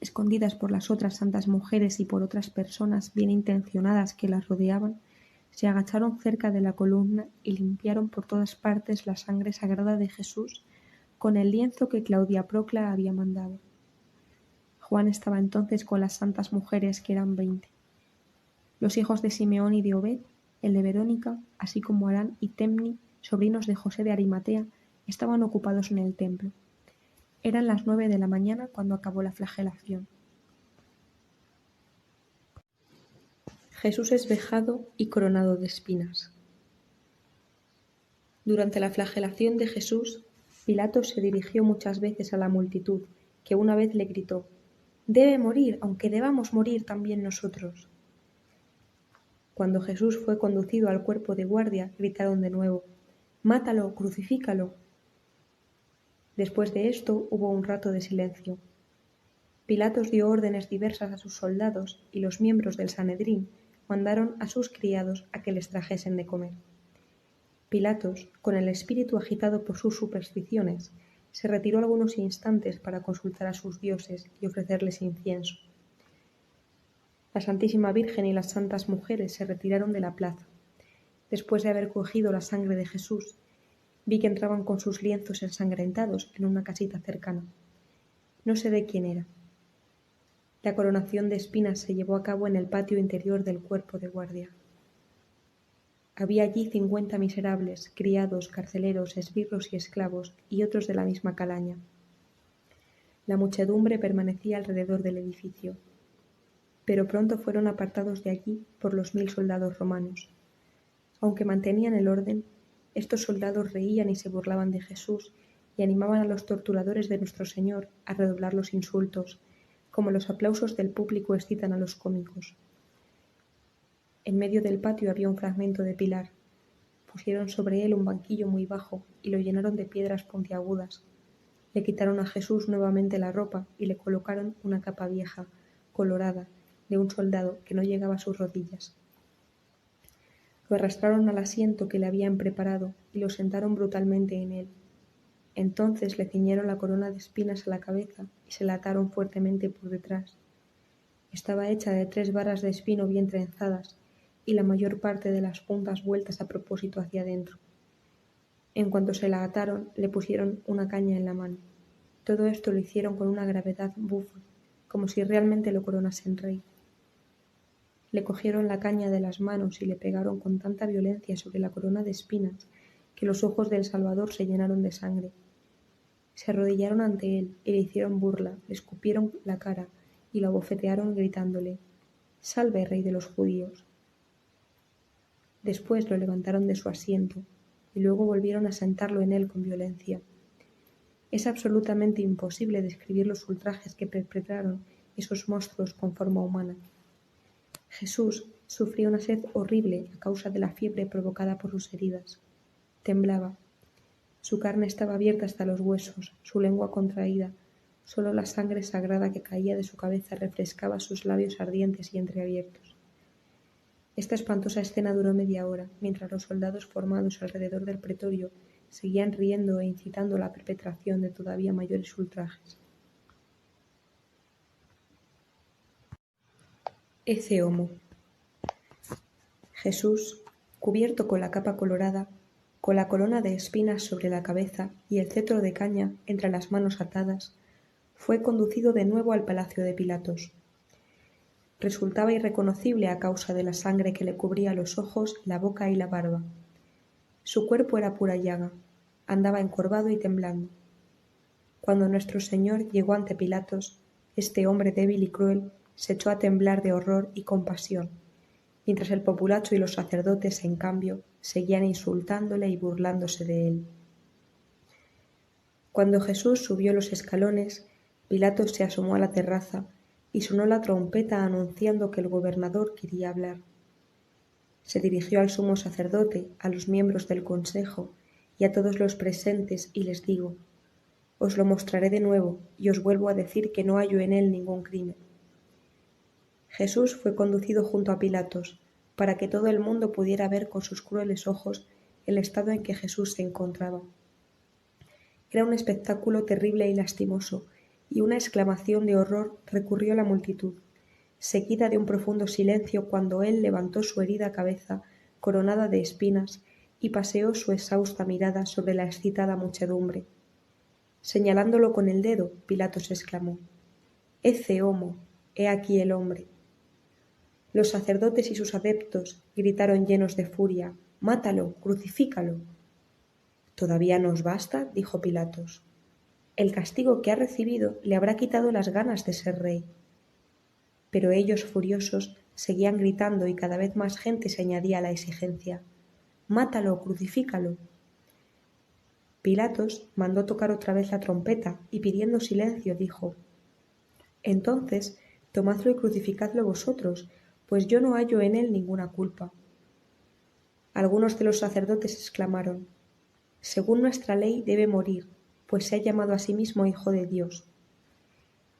Escondidas por las otras santas mujeres y por otras personas bien intencionadas que las rodeaban, se agacharon cerca de la columna y limpiaron por todas partes la sangre sagrada de Jesús con el lienzo que Claudia Procla había mandado. Juan estaba entonces con las santas mujeres, que eran 20. Los hijos de Simeón y de Obed, el de Verónica, así como Arán y Temni, sobrinos de José de Arimatea, estaban ocupados en el templo. Eran las 9 de la mañana cuando acabó la flagelación. Jesús es vejado y coronado de espinas. Durante la flagelación de Jesús, Pilato se dirigió muchas veces a la multitud, que una vez le gritó: «Debe morir, aunque debamos morir también nosotros». Cuando Jesús fue conducido al cuerpo de guardia, gritaron de nuevo: «¡Mátalo, crucifícalo!». Después de esto hubo un rato de silencio. Pilatos dio órdenes diversas a sus soldados y los miembros del Sanedrín mandaron a sus criados a que les trajesen de comer. Pilatos, con el espíritu agitado por sus supersticiones, se retiró algunos instantes para consultar a sus dioses y ofrecerles incienso. La Santísima Virgen y las santas mujeres se retiraron de la plaza. Después de haber cogido la sangre de Jesús, vi que entraban con sus lienzos ensangrentados en una casita cercana. No sé de quién era. La coronación de espinas se llevó a cabo en el patio interior del cuerpo de guardia. Había allí 50 miserables, criados, carceleros, esbirros y esclavos, y otros de la misma calaña. La muchedumbre permanecía alrededor del edificio, pero pronto fueron apartados de allí por los 1000 soldados romanos. Aunque mantenían el orden, estos soldados reían y se burlaban de Jesús y animaban a los torturadores de nuestro Señor a redoblar los insultos, como los aplausos del público excitan a los cómicos. En medio del patio había un fragmento de pilar. Pusieron sobre él un banquillo muy bajo y lo llenaron de piedras puntiagudas. Le quitaron a Jesús nuevamente la ropa y le colocaron una capa vieja, colorada, de un soldado que no llegaba a sus rodillas. Lo arrastraron al asiento que le habían preparado y lo sentaron brutalmente en él. Entonces le ciñeron la corona de espinas a la cabeza y se la ataron fuertemente por detrás. Estaba hecha de 3 varas de espino bien trenzadas y la mayor parte de las puntas vueltas a propósito hacia adentro. En cuanto se la ataron, le pusieron una caña en la mano. Todo esto lo hicieron con una gravedad bufa, como si realmente lo coronasen rey. Le cogieron la caña de las manos y le pegaron con tanta violencia sobre la corona de espinas que los ojos del Salvador se llenaron de sangre. Se arrodillaron ante él y le hicieron burla, le escupieron la cara y lo abofetearon gritándole: «¡Salve, rey de los judíos!». Después lo levantaron de su asiento y luego volvieron a sentarlo en él con violencia. Es absolutamente imposible describir los ultrajes que perpetraron esos monstruos con forma humana. Jesús sufría una sed horrible a causa de la fiebre provocada por sus heridas. Temblaba. Su carne estaba abierta hasta los huesos, su lengua contraída. Solo la sangre sagrada que caía de su cabeza refrescaba sus labios ardientes y entreabiertos. Esta espantosa escena duró media hora, mientras los soldados formados alrededor del pretorio seguían riendo e incitando la perpetración de todavía mayores ultrajes. Ecce homo. Jesús, cubierto con la capa colorada, con la corona de espinas sobre la cabeza y el cetro de caña entre las manos atadas, fue conducido de nuevo al palacio de Pilatos. Resultaba irreconocible a causa de la sangre que le cubría los ojos, la boca y la barba. Su cuerpo era pura llaga, andaba encorvado y temblando. Cuando nuestro Señor llegó ante Pilatos, este hombre débil y cruel se echó a temblar de horror y compasión, mientras el populacho y los sacerdotes, en cambio, seguían insultándole y burlándose de él. Cuando Jesús subió los escalones, Pilatos se asomó a la terraza y sonó la trompeta anunciando que el gobernador quería hablar. Se dirigió al sumo sacerdote, a los miembros del consejo y a todos los presentes y les digo: «Os lo mostraré de nuevo y os vuelvo a decir que no hallo en él ningún crimen». Jesús fue conducido junto a Pilatos, para que todo el mundo pudiera ver con sus crueles ojos el estado en que Jesús se encontraba. Era un espectáculo terrible y lastimoso, y una exclamación de horror recurrió a la multitud, seguida de un profundo silencio cuando él levantó su herida cabeza coronada de espinas y paseó su exhausta mirada sobre la excitada muchedumbre. Señalándolo con el dedo, Pilatos exclamó: «Ecce homo, he aquí el hombre». Los sacerdotes y sus adeptos gritaron llenos de furia: «¡Mátalo, crucifícalo!». «¿Todavía nos basta?», dijo Pilatos. «El castigo que ha recibido le habrá quitado las ganas de ser rey». Pero ellos, furiosos, seguían gritando y cada vez más gente se añadía a la exigencia. «¡Mátalo, crucifícalo!». Pilatos mandó tocar otra vez la trompeta y pidiendo silencio dijo: «Entonces, tomadlo y crucificadlo vosotros, pues yo no hallo en él ninguna culpa». Algunos de los sacerdotes exclamaron: «Según nuestra ley debe morir, pues se ha llamado a sí mismo Hijo de Dios».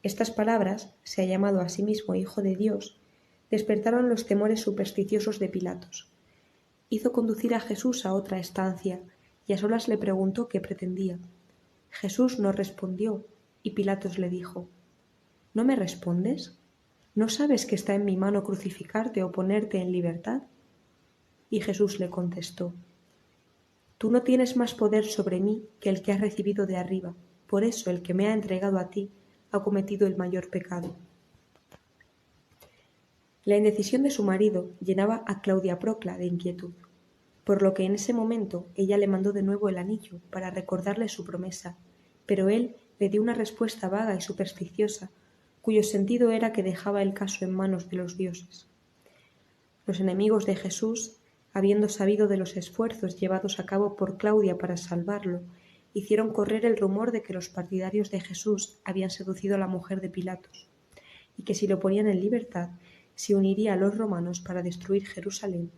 Estas palabras, «se ha llamado a sí mismo Hijo de Dios», despertaron los temores supersticiosos de Pilatos. Hizo conducir a Jesús a otra estancia y a solas le preguntó qué pretendía. Jesús no respondió y Pilatos le dijo: «¿No me respondes? ¿No sabes que está en mi mano crucificarte o ponerte en libertad?». Y Jesús le contestó: «Tú no tienes más poder sobre mí que el que has recibido de arriba, por eso el que me ha entregado a ti ha cometido el mayor pecado». La indecisión de su marido llenaba a Claudia Procla de inquietud, por lo que en ese momento ella le mandó de nuevo el anillo para recordarle su promesa, pero él le dio una respuesta vaga y supersticiosa, cuyo sentido era que dejaba el caso en manos de los dioses. Los enemigos de Jesús, habiendo sabido de los esfuerzos llevados a cabo por Claudia para salvarlo, hicieron correr el rumor de que los partidarios de Jesús habían seducido a la mujer de Pilatos, y que si lo ponían en libertad, se uniría a los romanos para destruir Jerusalén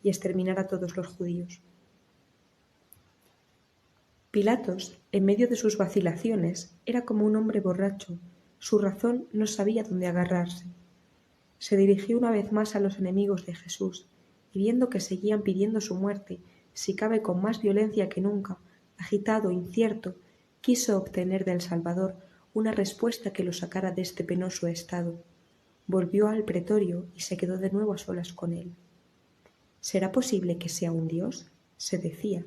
y exterminar a todos los judíos. Pilatos, en medio de sus vacilaciones, era como un hombre borracho, su razón no sabía dónde agarrarse. Se dirigió una vez más a los enemigos de Jesús, y viendo que seguían pidiendo su muerte, si cabe con más violencia que nunca, agitado, incierto, quiso obtener del Salvador una respuesta que lo sacara de este penoso estado. Volvió al pretorio y se quedó de nuevo a solas con él. «¿Será posible que sea un dios?», se decía,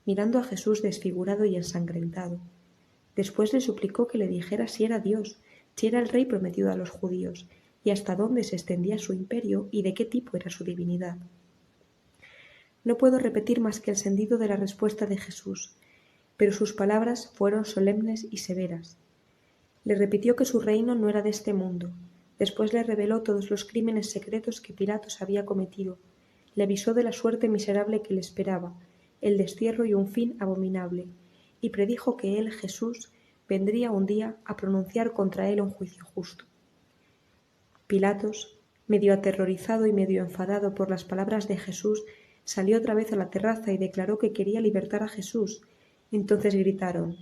mirando a Jesús desfigurado y ensangrentado. Después le suplicó que le dijera si era Dios, si era el rey prometido a los judíos, y hasta dónde se extendía su imperio y de qué tipo era su divinidad. No puedo repetir más que el sentido de la respuesta de Jesús, pero sus palabras fueron solemnes y severas. Le repitió que su reino no era de este mundo. Después le reveló todos los crímenes secretos que Pilatos había cometido. Le avisó de la suerte miserable que le esperaba, el destierro y un fin abominable, y predijo que él, Jesús, vendría un día a pronunciar contra él un juicio justo. Pilatos, medio aterrorizado y medio enfadado por las palabras de Jesús, salió otra vez a la terraza y declaró que quería libertar a Jesús. Entonces gritaron: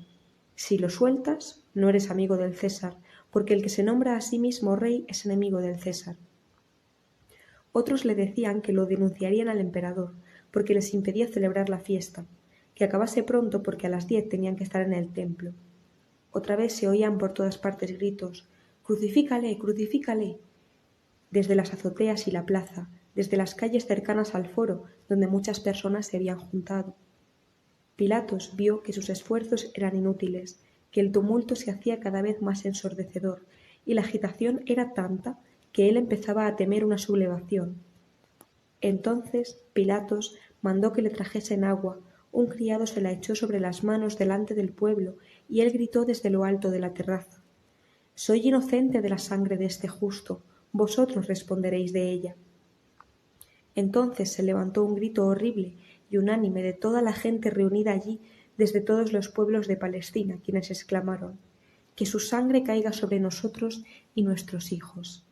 «Si lo sueltas, no eres amigo del César, porque el que se nombra a sí mismo rey es enemigo del César». Otros le decían que lo denunciarían al emperador, porque les impedía celebrar la fiesta, que acabase pronto porque a las 10 tenían que estar en el templo. Otra vez se oían por todas partes gritos: «¡Crucifícale, crucifícale!», desde las azoteas y la plaza, desde las calles cercanas al foro, donde muchas personas se habían juntado. Pilatos vio que sus esfuerzos eran inútiles, que el tumulto se hacía cada vez más ensordecedor, y la agitación era tanta que él empezaba a temer una sublevación. Entonces Pilatos mandó que le trajesen agua, un criado se la echó sobre las manos delante del pueblo, y él gritó desde lo alto de la terraza: «Soy inocente de la sangre de este justo, vosotros responderéis de ella». Entonces se levantó un grito horrible y unánime de toda la gente reunida allí desde todos los pueblos de Palestina, quienes exclamaron: «Que su sangre caiga sobre nosotros y nuestros hijos».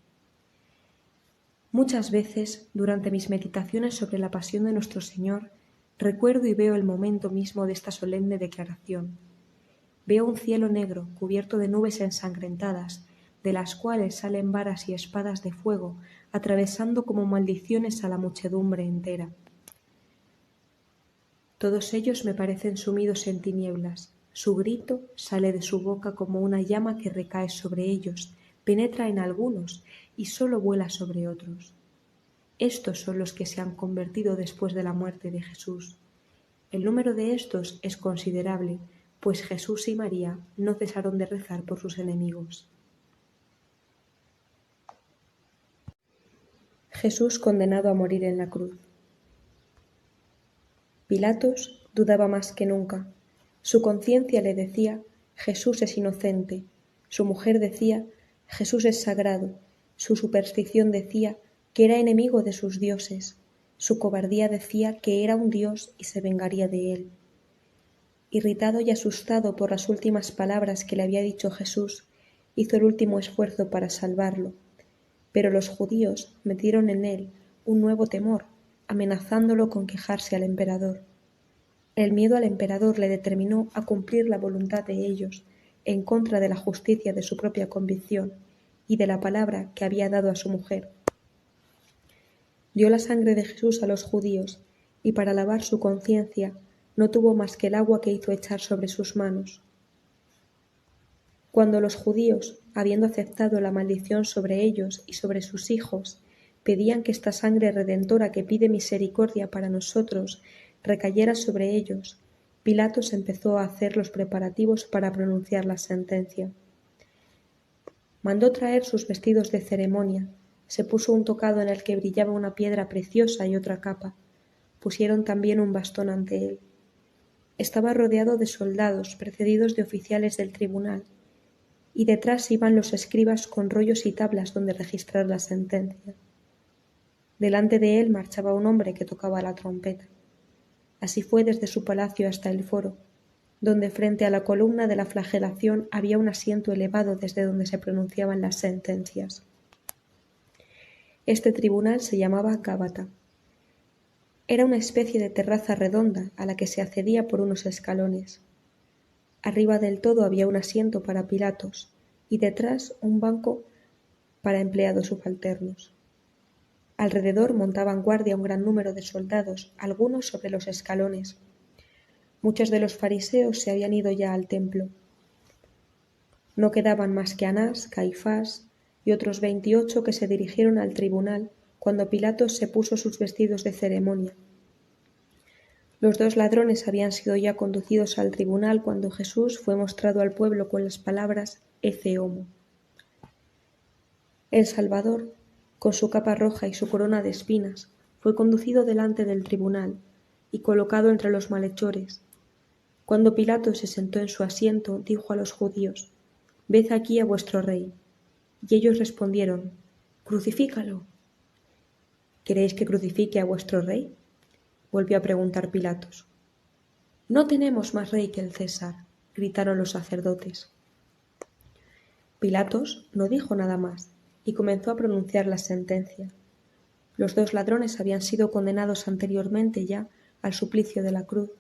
Muchas veces, durante mis meditaciones sobre la pasión de nuestro Señor, recuerdo y veo el momento mismo de esta solemne declaración. Veo un cielo negro cubierto de nubes ensangrentadas, de las cuales salen varas y espadas de fuego, atravesando como maldiciones a la muchedumbre entera. Todos ellos me parecen sumidos en tinieblas. Su grito sale de su boca como una llama que recae sobre ellos, penetra en algunos y sólo vuela sobre otros. Estos son los que se han convertido después de la muerte de Jesús. El número de estos es considerable, pues Jesús y María no cesaron de rezar por sus enemigos. Jesús condenado a morir en la cruz. Pilatos dudaba más que nunca. Su conciencia le decía: Jesús es inocente. Su mujer decía: Jesús es sagrado. Su superstición decía: que era enemigo de sus dioses. Su cobardía decía que era un dios y se vengaría de él. Irritado y asustado por las últimas palabras que le había dicho Jesús, hizo el último esfuerzo para salvarlo. Pero los judíos metieron en él un nuevo temor, amenazándolo con quejarse al emperador. El miedo al emperador le determinó a cumplir la voluntad de ellos, en contra de la justicia de su propia convicción y de la palabra que había dado a su mujer. Dio la sangre de Jesús a los judíos, y para lavar su conciencia no tuvo más que el agua que hizo echar sobre sus manos. Cuando los judíos, habiendo aceptado la maldición sobre ellos y sobre sus hijos, pedían que esta sangre redentora que pide misericordia para nosotros recayera sobre ellos, Pilatos empezó a hacer los preparativos para pronunciar la sentencia. Mandó traer sus vestidos de ceremonia, se puso un tocado en el que brillaba una piedra preciosa y otra capa. Pusieron también un bastón ante él. Estaba rodeado de soldados, precedidos de oficiales del tribunal, y detrás iban los escribas con rollos y tablas donde registrar la sentencia. Delante de él marchaba un hombre que tocaba la trompeta. Así fue desde su palacio hasta el foro, donde frente a la columna de la flagelación había un asiento elevado desde donde se pronunciaban las sentencias. Este tribunal se llamaba Gábata. Era una especie de terraza redonda a la que se accedía por unos escalones. Arriba del todo había un asiento para Pilatos y detrás un banco para empleados subalternos. Alrededor montaban guardia un gran número de soldados, algunos sobre los escalones. Muchos de los fariseos se habían ido ya al templo. No quedaban más que Anás, Caifás y otros 28 que se dirigieron al tribunal cuando Pilatos se puso sus vestidos de ceremonia. Los 2 ladrones habían sido ya conducidos al tribunal cuando Jesús fue mostrado al pueblo con las palabras «Ecce homo». El Salvador, con su capa roja y su corona de espinas, fue conducido delante del tribunal y colocado entre los malhechores. Cuando Pilato se sentó en su asiento, dijo a los judíos: «Ved aquí a vuestro rey». Y ellos respondieron: «Crucifícalo». «¿Queréis que crucifique a vuestro rey?», volvió a preguntar Pilatos. «No tenemos más rey que el César», gritaron los sacerdotes. Pilatos no dijo nada más y comenzó a pronunciar la sentencia. Los 2 ladrones habían sido condenados anteriormente ya al suplicio de la cruz,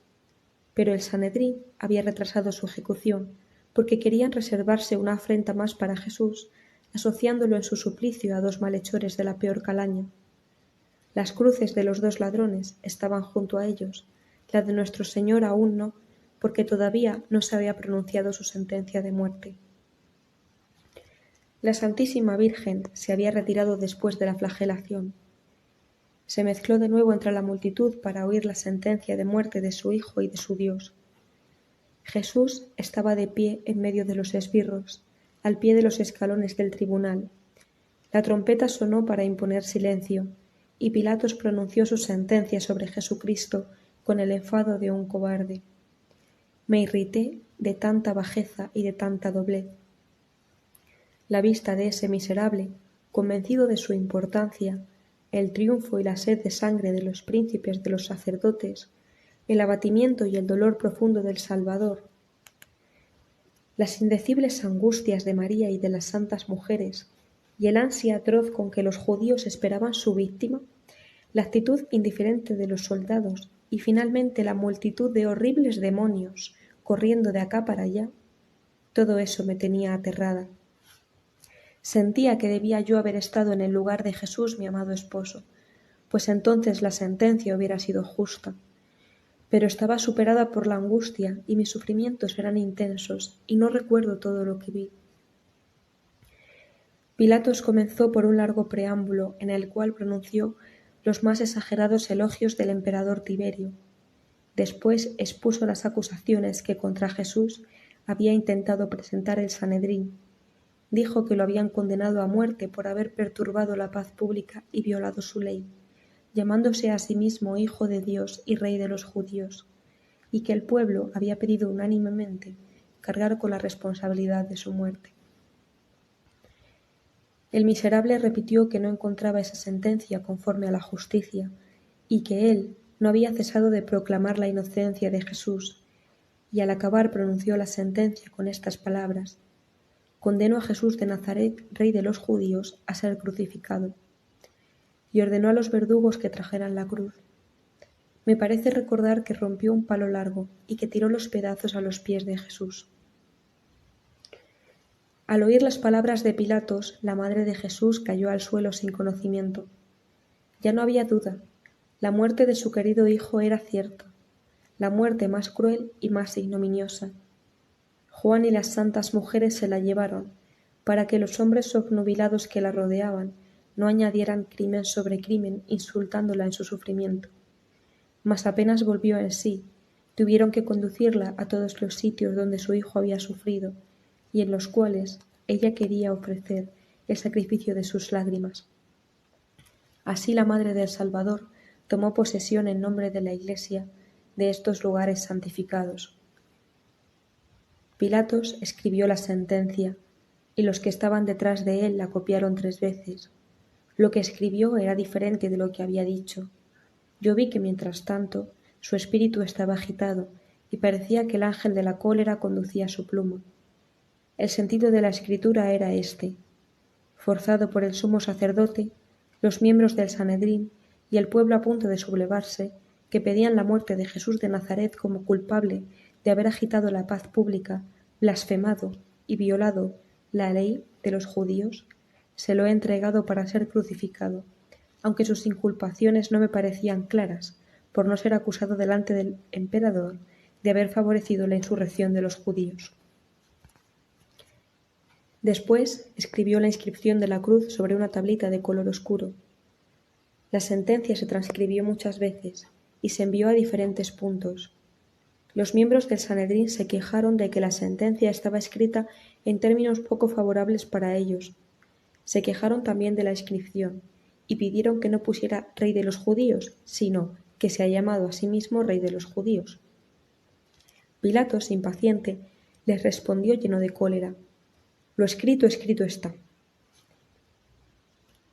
pero el Sanedrín había retrasado su ejecución porque querían reservarse una afrenta más para Jesús, asociándolo en su suplicio a 2 malhechores de la peor calaña. Las cruces de los 2 ladrones estaban junto a ellos, la de nuestro Señor aún no, porque todavía no se había pronunciado su sentencia de muerte. La Santísima Virgen se había retirado después de la flagelación. Se mezcló de nuevo entre la multitud para oír la sentencia de muerte de su Hijo y de su Dios. Jesús estaba de pie en medio de los esbirros, al pie de los escalones del tribunal. La trompeta sonó para imponer silencio, y Pilatos pronunció su sentencia sobre Jesucristo con el enfado de un cobarde. Me irrité de tanta bajeza y de tanta doblez. La vista de ese miserable, convencido de su importancia, el triunfo y la sed de sangre de los príncipes de los sacerdotes, el abatimiento y el dolor profundo del Salvador, las indecibles angustias de María y de las santas mujeres, y el ansia atroz con que los judíos esperaban su víctima, la actitud indiferente de los soldados y finalmente la multitud de horribles demonios corriendo de acá para allá, todo eso me tenía aterrada. Sentía que debía yo haber estado en el lugar de Jesús, mi amado esposo, pues entonces la sentencia hubiera sido justa. Pero estaba superada por la angustia y mis sufrimientos eran intensos y no recuerdo todo lo que vi. Pilatos comenzó por un largo preámbulo en el cual pronunció los más exagerados elogios del emperador Tiberio. Después expuso las acusaciones que contra Jesús había intentado presentar el Sanedrín. Dijo que lo habían condenado a muerte por haber perturbado la paz pública y violado su ley, llamándose a sí mismo Hijo de Dios y Rey de los judíos, y que el pueblo había pedido unánimemente cargar con la responsabilidad de su muerte. El miserable repitió que no encontraba esa sentencia conforme a la justicia, y que él no había cesado de proclamar la inocencia de Jesús, y al acabar pronunció la sentencia con estas palabras: «Condeno a Jesús de Nazaret, rey de los judíos, a ser crucificado», y ordenó a los verdugos que trajeran la cruz. Me parece recordar que rompió un palo largo y que tiró los pedazos a los pies de Jesús. Al oír las palabras de Pilatos, la madre de Jesús cayó al suelo sin conocimiento. Ya no había duda, la muerte de su querido hijo era cierta, la muerte más cruel y más ignominiosa. Juan y las santas mujeres se la llevaron, para que los hombres obnubilados que la rodeaban no añadieran crimen sobre crimen insultándola en su sufrimiento. Mas apenas volvió en sí, tuvieron que conducirla a todos los sitios donde su hijo había sufrido, y en los cuales ella quería ofrecer el sacrificio de sus lágrimas. Así la Madre del Salvador tomó posesión en nombre de la Iglesia de estos lugares santificados. Pilatos escribió la sentencia, y los que estaban detrás de él la copiaron 3 veces. Lo que escribió era diferente de lo que había dicho. Yo vi que mientras tanto su espíritu estaba agitado y parecía que el ángel de la cólera conducía su pluma. El sentido de la escritura era este: forzado por el sumo sacerdote, los miembros del Sanedrín y el pueblo a punto de sublevarse, que pedían la muerte de Jesús de Nazaret como culpable de haber agitado la paz pública, blasfemado y violado la ley de los judíos, se lo he entregado para ser crucificado, aunque sus inculpaciones no me parecían claras, por no ser acusado delante del emperador de haber favorecido la insurrección de los judíos. Después escribió la inscripción de la cruz sobre una tablita de color oscuro. La sentencia se transcribió muchas veces y se envió a diferentes puntos. Los miembros del Sanedrín se quejaron de que la sentencia estaba escrita en términos poco favorables para ellos. Se quejaron también de la inscripción y pidieron que no pusiera rey de los judíos, sino que se ha llamado a sí mismo rey de los judíos. Pilatos, impaciente, les respondió lleno de cólera: «Lo escrito, escrito está».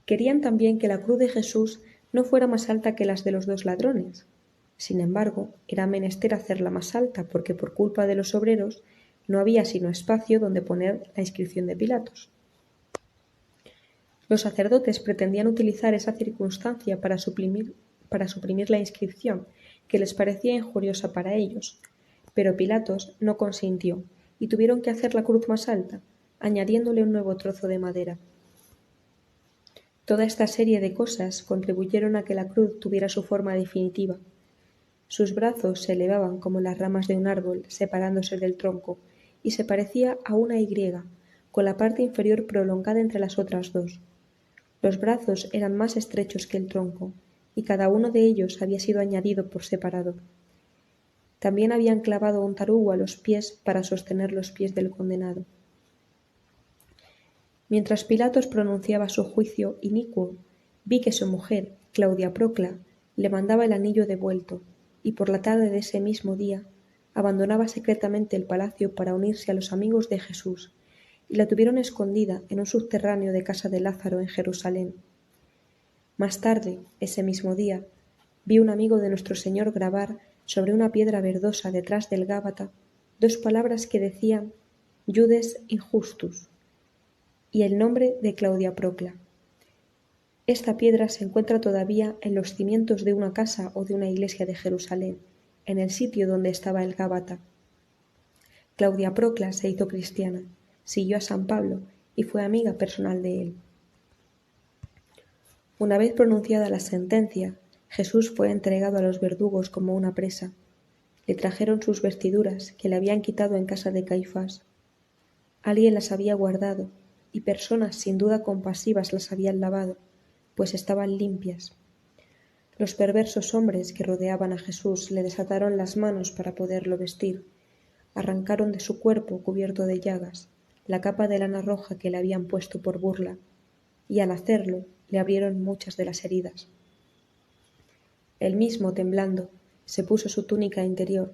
Querían también que la cruz de Jesús no fuera más alta que las de los 2 ladrones. Sin embargo, era menester hacerla más alta, porque por culpa de los obreros no había sino espacio donde poner la inscripción de Pilatos. Los sacerdotes pretendían utilizar esa circunstancia para suprimir la inscripción, que les parecía injuriosa para ellos, pero Pilatos no consintió, y tuvieron que hacer la cruz más alta, añadiéndole un nuevo trozo de madera. Toda esta serie de cosas contribuyeron a que la cruz tuviera su forma definitiva. Sus brazos se elevaban como las ramas de un árbol, separándose del tronco, y se parecía a una Y, con la parte inferior prolongada entre las otras 2. Los brazos eran más estrechos que el tronco, y cada uno de ellos había sido añadido por separado. También habían clavado un tarugo a los pies para sostener los pies del condenado. Mientras Pilatos pronunciaba su juicio inicuo, vi que su mujer, Claudia Procla, le mandaba el anillo devuelto, y por la tarde de ese mismo día abandonaba secretamente el palacio para unirse a los amigos de Jesús, y la tuvieron escondida en un subterráneo de casa de Lázaro en Jerusalén. Más tarde, ese mismo día, vi un amigo de nuestro Señor grabar sobre una piedra verdosa detrás del Gábata 2 palabras que decían Judes Injustus y el nombre de Claudia Procla. Esta piedra se encuentra todavía en los cimientos de una casa o de una iglesia de Jerusalén, en el sitio donde estaba el Gábata. Claudia Procla se hizo cristiana, siguió a San Pablo y fue amiga personal de él. Una vez pronunciada la sentencia, Jesús fue entregado a los verdugos como una presa. Le trajeron sus vestiduras, que le habían quitado en casa de Caifás. Alguien las había guardado, y personas sin duda compasivas las habían lavado, pues estaban limpias. Los perversos hombres que rodeaban a Jesús le desataron las manos para poderlo vestir. Arrancaron de su cuerpo, cubierto de llagas, la capa de lana roja que le habían puesto por burla, y al hacerlo le abrieron muchas de las heridas. Él mismo, temblando, se puso su túnica interior.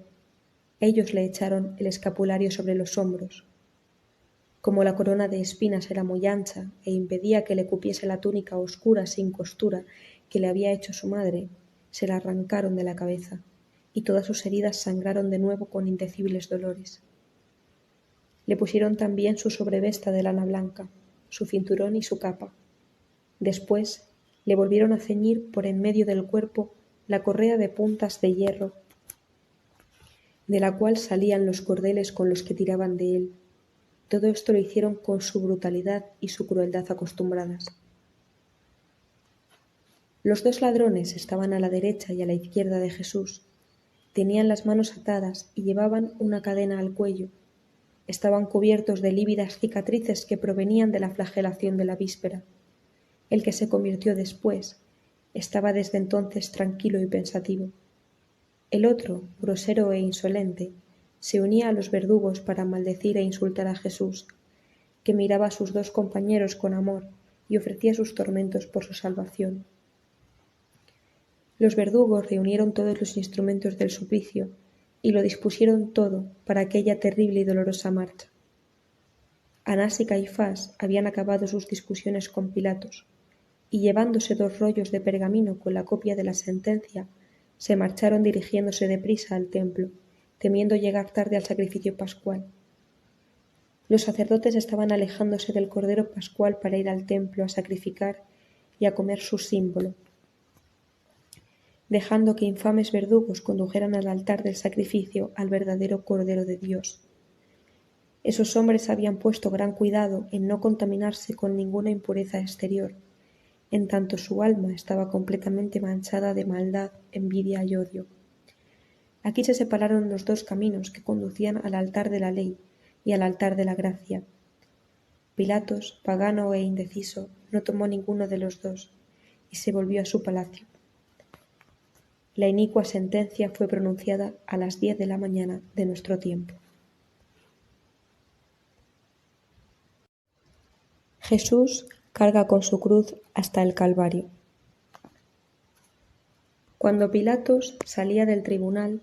Ellos le echaron el escapulario sobre los hombros. Como la corona de espinas era muy ancha e impedía que le cupiese la túnica oscura sin costura que le había hecho su madre, se la arrancaron de la cabeza, y todas sus heridas sangraron de nuevo con indecibles dolores. Le pusieron también su sobrevesta de lana blanca, su cinturón y su capa. Después le volvieron a ceñir por en medio del cuerpo la correa de puntas de hierro, de la cual salían los cordeles con los que tiraban de él. Todo esto lo hicieron con su brutalidad y su crueldad acostumbradas. Los dos ladrones estaban a la derecha y a la izquierda de Jesús. Tenían las manos atadas y llevaban una cadena al cuello. Estaban cubiertos de lívidas cicatrices que provenían de la flagelación de la víspera. El que se convirtió después estaba desde entonces tranquilo y pensativo. El otro, grosero e insolente, se unía a los verdugos para maldecir e insultar a Jesús, que miraba a sus dos compañeros con amor y ofrecía sus tormentos por su salvación. Los verdugos reunieron todos los instrumentos del suplicio y lo dispusieron todo para aquella terrible y dolorosa marcha. Anás y Caifás habían acabado sus discusiones con Pilatos, y llevándose 2 rollos de pergamino con la copia de la sentencia, se marcharon dirigiéndose deprisa al templo, temiendo llegar tarde al sacrificio pascual. Los sacerdotes estaban alejándose del cordero pascual para ir al templo a sacrificar y a comer su símbolo, dejando que infames verdugos condujeran al altar del sacrificio al verdadero Cordero de Dios. Esos hombres habían puesto gran cuidado en no contaminarse con ninguna impureza exterior, en tanto su alma estaba completamente manchada de maldad, envidia y odio. Aquí se separaron los 2 caminos que conducían al altar de la ley y al altar de la gracia. Pilatos, pagano e indeciso, no tomó ninguno de los 2 y se volvió a su palacio. La inicua sentencia fue pronunciada a las 10 de la mañana de nuestro tiempo. Jesús carga con su cruz hasta el Calvario. Cuando Pilatos salía del tribunal,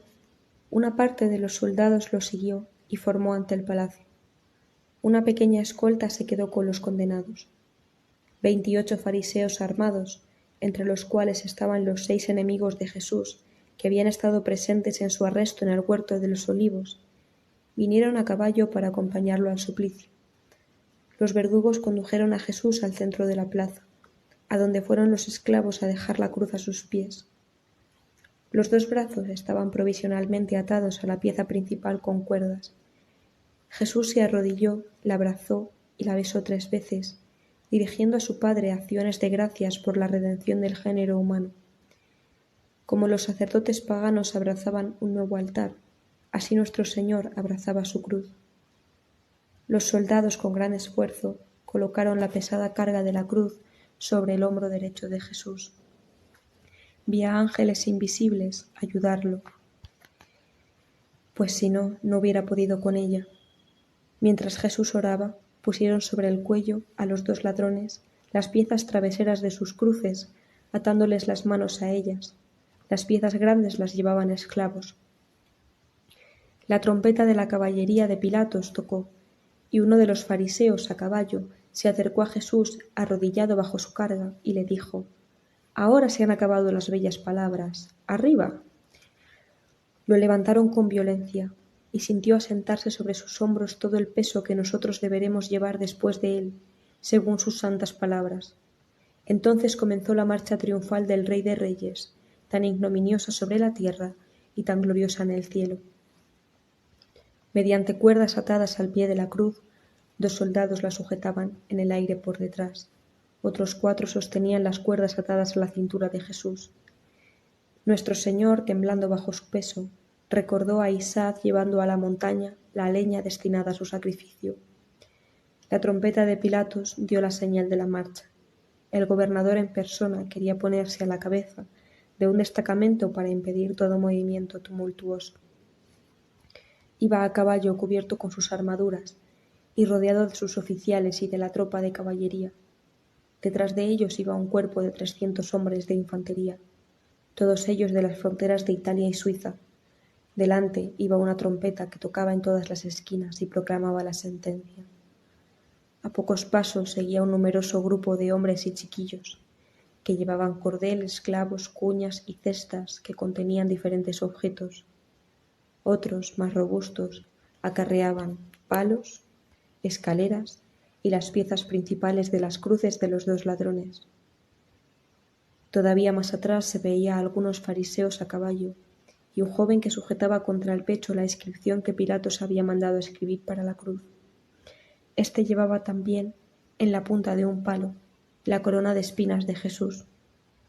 una parte de los soldados lo siguió y formó ante el palacio. Una pequeña escolta se quedó con los condenados. 28 fariseos armados, entre los cuales estaban los 6 enemigos de Jesús, que habían estado presentes en su arresto en el huerto de los Olivos, vinieron a caballo para acompañarlo al suplicio. Los verdugos condujeron a Jesús al centro de la plaza, a donde fueron los esclavos a dejar la cruz a sus pies. Los 2 brazos estaban provisionalmente atados a la pieza principal con cuerdas. Jesús se arrodilló, la abrazó y la besó 3 veces, dirigiendo a su Padre acciones de gracias por la redención del género humano. Como los sacerdotes paganos abrazaban un nuevo altar, así nuestro Señor abrazaba su cruz. Los soldados con gran esfuerzo colocaron la pesada carga de la cruz sobre el hombro derecho de Jesús. Vi a ángeles invisibles ayudarlo, pues si no, no hubiera podido con ella. Mientras Jesús oraba, pusieron sobre el cuello a los 2 ladrones las piezas traveseras de sus cruces, atándoles las manos a ellas. Las piezas grandes las llevaban esclavos. La trompeta de la caballería de Pilatos tocó, y uno de los fariseos a caballo se acercó a Jesús arrodillado bajo su carga y le dijo: «Ahora se han acabado las bellas palabras. ¡Arriba!». Lo levantaron con violencia, y sintió asentarse sobre sus hombros todo el peso que nosotros deberemos llevar después de él, según sus santas palabras. Entonces comenzó la marcha triunfal del Rey de Reyes, tan ignominiosa sobre la tierra y tan gloriosa en el cielo. Mediante cuerdas atadas al pie de la cruz, 2 soldados la sujetaban en el aire por detrás. Otros 4 sostenían las cuerdas atadas a la cintura de Jesús. Nuestro Señor, temblando bajo su peso, recordó a Isaac llevando a la montaña la leña destinada a su sacrificio. La trompeta de Pilatos dio la señal de la marcha. El gobernador en persona quería ponerse a la cabeza de un destacamento para impedir todo movimiento tumultuoso. Iba a caballo cubierto con sus armaduras y rodeado de sus oficiales y de la tropa de caballería. Detrás de ellos iba un cuerpo de 300 hombres de infantería, todos ellos de las fronteras de Italia y Suiza. Delante iba una trompeta que tocaba en todas las esquinas y proclamaba la sentencia. A pocos pasos seguía un numeroso grupo de hombres y chiquillos, que llevaban cordeles, clavos, cuñas y cestas que contenían diferentes objetos. Otros, más robustos, acarreaban palos, escaleras y las piezas principales de las cruces de los dos ladrones. Todavía más atrás se veía a algunos fariseos a caballo y un joven que sujetaba contra el pecho la inscripción que Pilatos había mandado escribir para la cruz. Este llevaba también, en la punta de un palo, la corona de espinas de Jesús,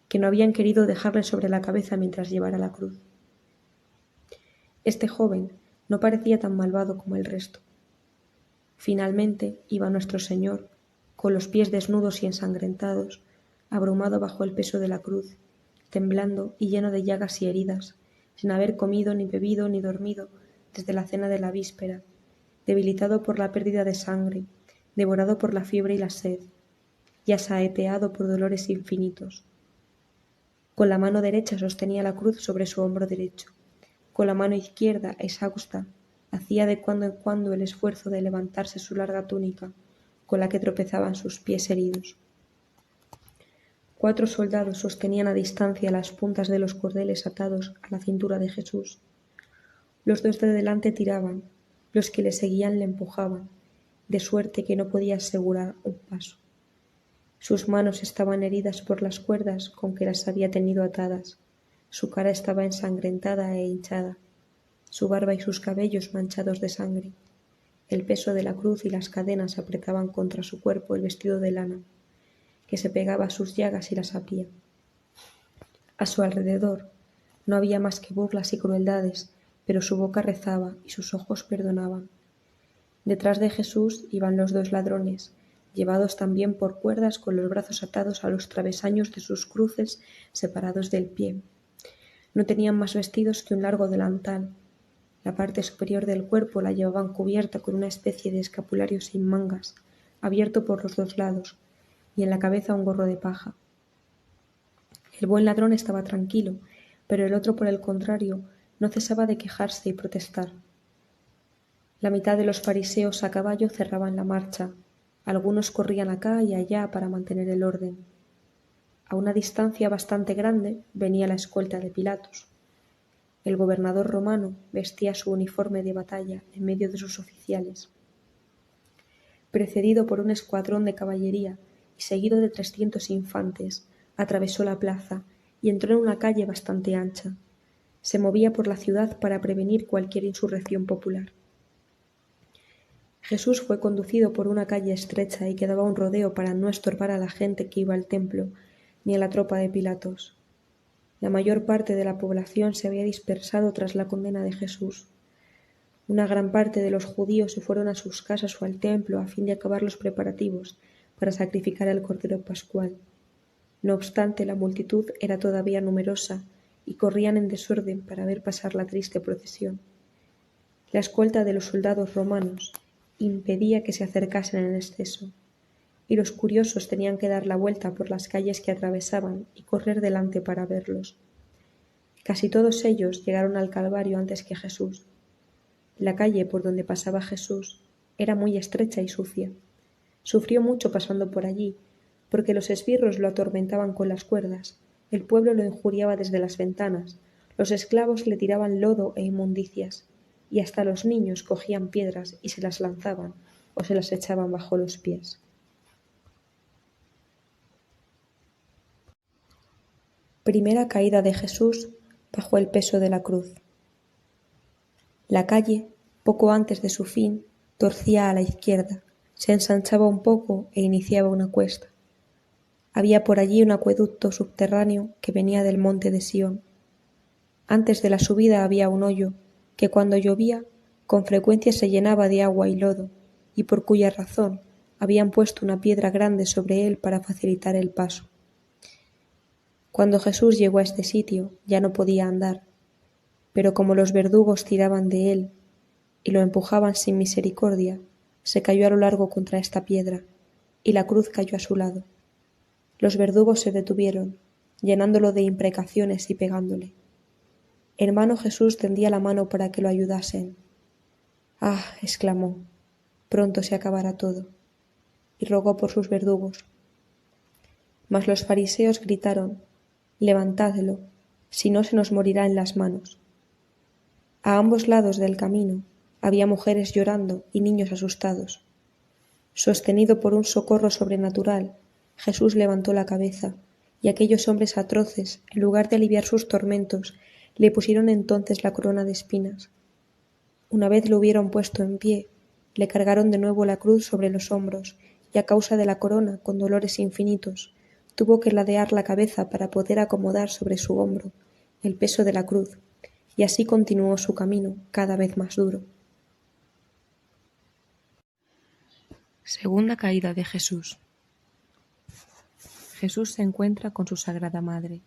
que no habían querido dejarle sobre la cabeza mientras llevara la cruz. Este joven no parecía tan malvado como el resto. Finalmente iba nuestro Señor, con los pies desnudos y ensangrentados, abrumado bajo el peso de la cruz, temblando y lleno de llagas y heridas, sin haber comido, ni bebido, ni dormido desde la cena de la víspera, debilitado por la pérdida de sangre, devorado por la fiebre y la sed, y asaeteado por dolores infinitos. Con la mano derecha sostenía la cruz sobre su hombro derecho. Con la mano izquierda, exhausta, hacía de cuando en cuando el esfuerzo de levantarse su larga túnica, con la que tropezaban sus pies heridos. 4 soldados sostenían a distancia las puntas de los cordeles atados a la cintura de Jesús. Los 2 de delante tiraban, los que le seguían le empujaban, de suerte que no podía asegurar un paso. Sus manos estaban heridas por las cuerdas con que las había tenido atadas, su cara estaba ensangrentada e hinchada, su barba y sus cabellos manchados de sangre. El peso de la cruz y las cadenas apretaban contra su cuerpo el vestido de lana, que se pegaba a sus llagas y las abría. A su alrededor no había más que burlas y crueldades, pero su boca rezaba y sus ojos perdonaban. Detrás de Jesús iban los 2 ladrones, llevados también por cuerdas con los brazos atados a los travesaños de sus cruces separados del pie. No tenían más vestidos que un largo delantal. La parte superior del cuerpo la llevaban cubierta con una especie de escapulario sin mangas, abierto por los 2 lados, y en la cabeza un gorro de paja. El buen ladrón estaba tranquilo, pero el otro, por el contrario, no cesaba de quejarse y protestar. La mitad de los fariseos a caballo cerraban la marcha, algunos corrían acá y allá para mantener el orden. A una distancia bastante grande venía la escolta de Pilatos. El gobernador romano vestía su uniforme de batalla en medio de sus oficiales. Precedido por un escuadrón de caballería y seguido de 300 infantes, atravesó la plaza y entró en una calle bastante ancha. Se movía por la ciudad para prevenir cualquier insurrección popular. Jesús fue conducido por una calle estrecha y que daba un rodeo para no estorbar a la gente que iba al templo, ni a la tropa de Pilatos. La mayor parte de la población se había dispersado tras la condena de Jesús. Una gran parte de los judíos se fueron a sus casas o al templo a fin de acabar los preparativos para sacrificar al Cordero Pascual. No obstante, la multitud era todavía numerosa y corrían en desorden para ver pasar la triste procesión. La escolta de los soldados romanos impedía que se acercasen en exceso, y los curiosos tenían que dar la vuelta por las calles que atravesaban y correr delante para verlos. Casi todos ellos llegaron al Calvario antes que Jesús. La calle por donde pasaba Jesús era muy estrecha y sucia. Sufrió mucho pasando por allí, porque los esbirros lo atormentaban con las cuerdas, el pueblo lo injuriaba desde las ventanas, los esclavos le tiraban lodo e inmundicias, y hasta los niños cogían piedras y se las lanzaban o se las echaban bajo los pies. Primera caída de Jesús bajo el peso de la cruz. La calle, poco antes de su fin, torcía a la izquierda, se ensanchaba un poco e iniciaba una cuesta. Había por allí un acueducto subterráneo que venía del monte de Sión. Antes de la subida había un hoyo que cuando llovía con frecuencia se llenaba de agua y lodo, y por cuya razón habían puesto una piedra grande sobre él para facilitar el paso. Cuando Jesús llegó a este sitio ya no podía andar, pero como los verdugos tiraban de él y lo empujaban sin misericordia, se cayó a lo largo contra esta piedra, y la cruz cayó a su lado. Los verdugos se detuvieron, llenándolo de imprecaciones y pegándole. Hermano Jesús tendía la mano para que lo ayudasen. «Ah», exclamó, «pronto se acabará todo». y rogó por sus verdugos. Mas los fariseos gritaron: «Levantadlo, si no se nos morirá en las manos». A ambos lados del camino había mujeres llorando y niños asustados. Sostenido por un socorro sobrenatural, Jesús levantó la cabeza, y aquellos hombres atroces, en lugar de aliviar sus tormentos, le pusieron entonces la corona de espinas. Una vez lo hubieron puesto en pie, le cargaron de nuevo la cruz sobre los hombros, y a causa de la corona, con dolores infinitos, tuvo que ladear la cabeza para poder acomodar sobre su hombro el peso de la cruz, y así continuó su camino cada vez más duro. Segunda caída de Jesús. Jesús se encuentra con su Sagrada Madre.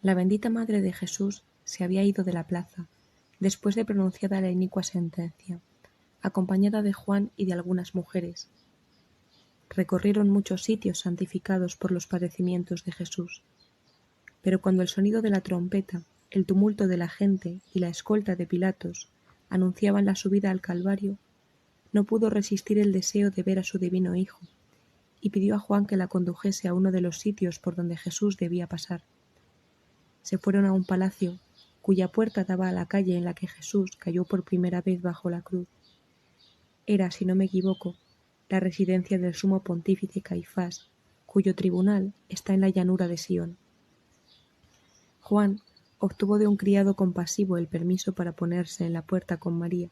La bendita Madre de Jesús se había ido de la plaza, después de pronunciada la inicua sentencia, acompañada de Juan y de algunas mujeres. Recorrieron muchos sitios santificados por los padecimientos de Jesús. Pero cuando el sonido de la trompeta, el tumulto de la gente y la escolta de Pilatos anunciaban la subida al Calvario, no pudo resistir el deseo de ver a su divino Hijo, y pidió a Juan que la condujese a uno de los sitios por donde Jesús debía pasar. Se fueron a un palacio, cuya puerta daba a la calle en la que Jesús cayó por primera vez bajo la cruz. Era, si no me equivoco, la residencia del sumo pontífice Caifás, cuyo tribunal está en la llanura de Sión. Juan obtuvo de un criado compasivo el permiso para ponerse en la puerta con María.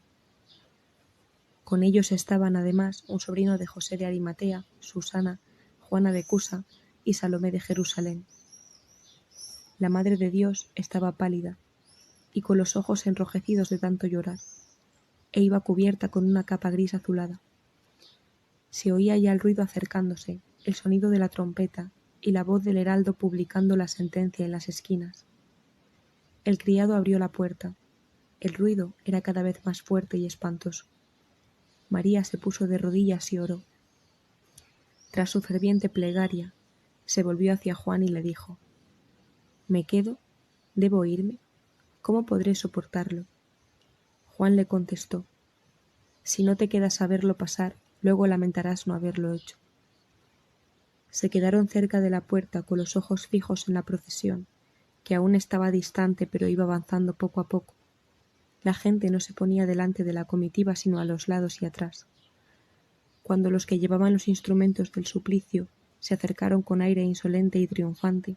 Con ellos estaban además un sobrino de José de Arimatea, Susana, Juana de Cusa y Salomé de Jerusalén. La Madre de Dios estaba pálida y con los ojos enrojecidos de tanto llorar, e iba cubierta con una capa gris azulada. Se oía ya el ruido acercándose, el sonido de la trompeta y la voz del heraldo publicando la sentencia en las esquinas. El criado abrió la puerta. El ruido era cada vez más fuerte y espantoso. María se puso de rodillas y oró. Tras su ferviente plegaria, se volvió hacia Juan y le dijo: «¿Me quedo? ¿Debo irme? ¿Cómo podré soportarlo?». Juan le contestó: «Si no te quedas a verlo pasar, luego lamentarás no haberlo hecho». Se quedaron cerca de la puerta con los ojos fijos en la procesión, que aún estaba distante pero iba avanzando poco a poco. La gente no se ponía delante de la comitiva sino a los lados y atrás. Cuando los que llevaban los instrumentos del suplicio se acercaron con aire insolente y triunfante,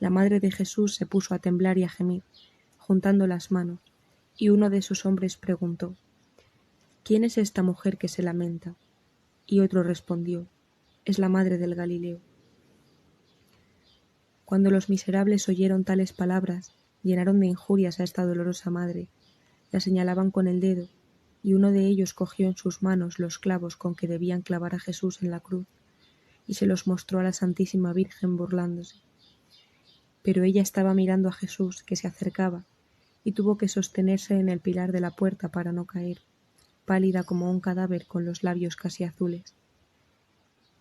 la Madre de Jesús se puso a temblar y a gemir, juntando las manos, y uno de esos hombres preguntó: «¿Quién es esta mujer que se lamenta?». Y otro respondió: «Es la Madre del Galileo». Cuando los miserables oyeron tales palabras, llenaron de injurias a esta dolorosa madre, la señalaban con el dedo, y uno de ellos cogió en sus manos los clavos con que debían clavar a Jesús en la cruz, y se los mostró a la Santísima Virgen burlándose. Pero ella estaba mirando a Jesús, que se acercaba, y tuvo que sostenerse en el pilar de la puerta para no caer, pálida como un cadáver con los labios casi azules.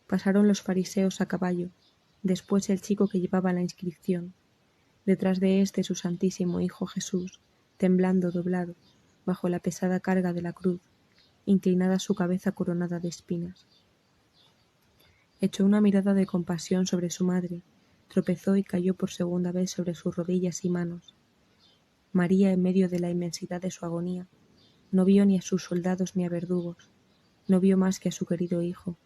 Pasaron los fariseos a caballo, después el chico que llevaba la inscripción, detrás de éste su Santísimo Hijo Jesús, temblando doblado, bajo la pesada carga de la cruz, inclinada su cabeza coronada de espinas. Echó una mirada de compasión sobre su madre, tropezó y cayó por segunda vez sobre sus rodillas y manos. María, en medio de la inmensidad de su agonía, no vio ni a sus soldados ni a verdugos, no vio más que a su querido hijo.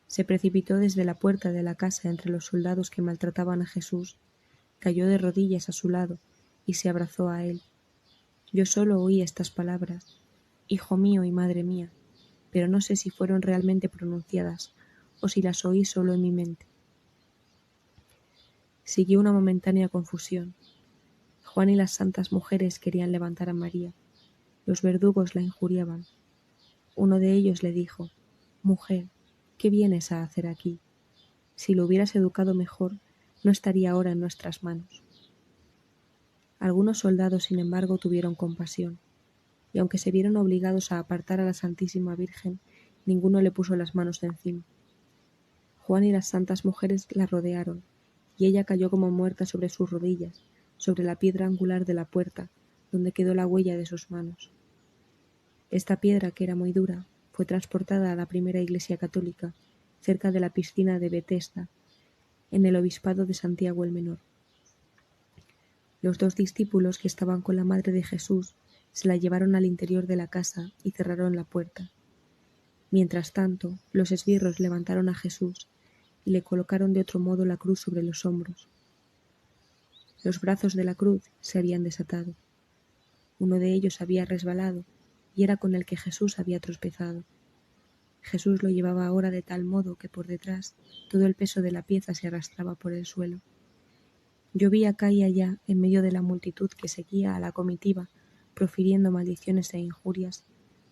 Se precipitó desde la puerta de la casa entre los soldados que maltrataban a Jesús, cayó de rodillas a su lado y se abrazó a él. Yo solo oí estas palabras: «Hijo mío y madre mía», pero no sé si fueron realmente pronunciadas o si las oí solo en mi mente. Siguió una momentánea confusión. Juan y las santas mujeres querían levantar a María. Los verdugos la injuriaban. Uno de ellos le dijo: «Mujer, ¿qué vienes a hacer aquí? Si lo hubieras educado mejor, no estaría ahora en nuestras manos». Algunos soldados, sin embargo, tuvieron compasión, y aunque se vieron obligados a apartar a la Santísima Virgen, ninguno le puso las manos de encima. Juan y las santas mujeres la rodearon, y ella cayó como muerta sobre sus rodillas, sobre la piedra angular de la puerta, donde quedó la huella de sus manos. Esta piedra, que era muy dura, fue transportada a la primera iglesia católica, cerca de la piscina de Bethesda, en el obispado de Santiago el Menor. Los 2 discípulos que estaban con la madre de Jesús se la llevaron al interior de la casa y cerraron la puerta. Mientras tanto, los esbirros levantaron a Jesús y le colocaron de otro modo la cruz sobre los hombros. Los brazos de la cruz se habían desatado. Uno de ellos había resbalado y era con el que Jesús había tropezado. Jesús lo llevaba ahora de tal modo que por detrás todo el peso de la pieza se arrastraba por el suelo. Yo vi acá y allá, en medio de la multitud que seguía a la comitiva, profiriendo maldiciones e injurias,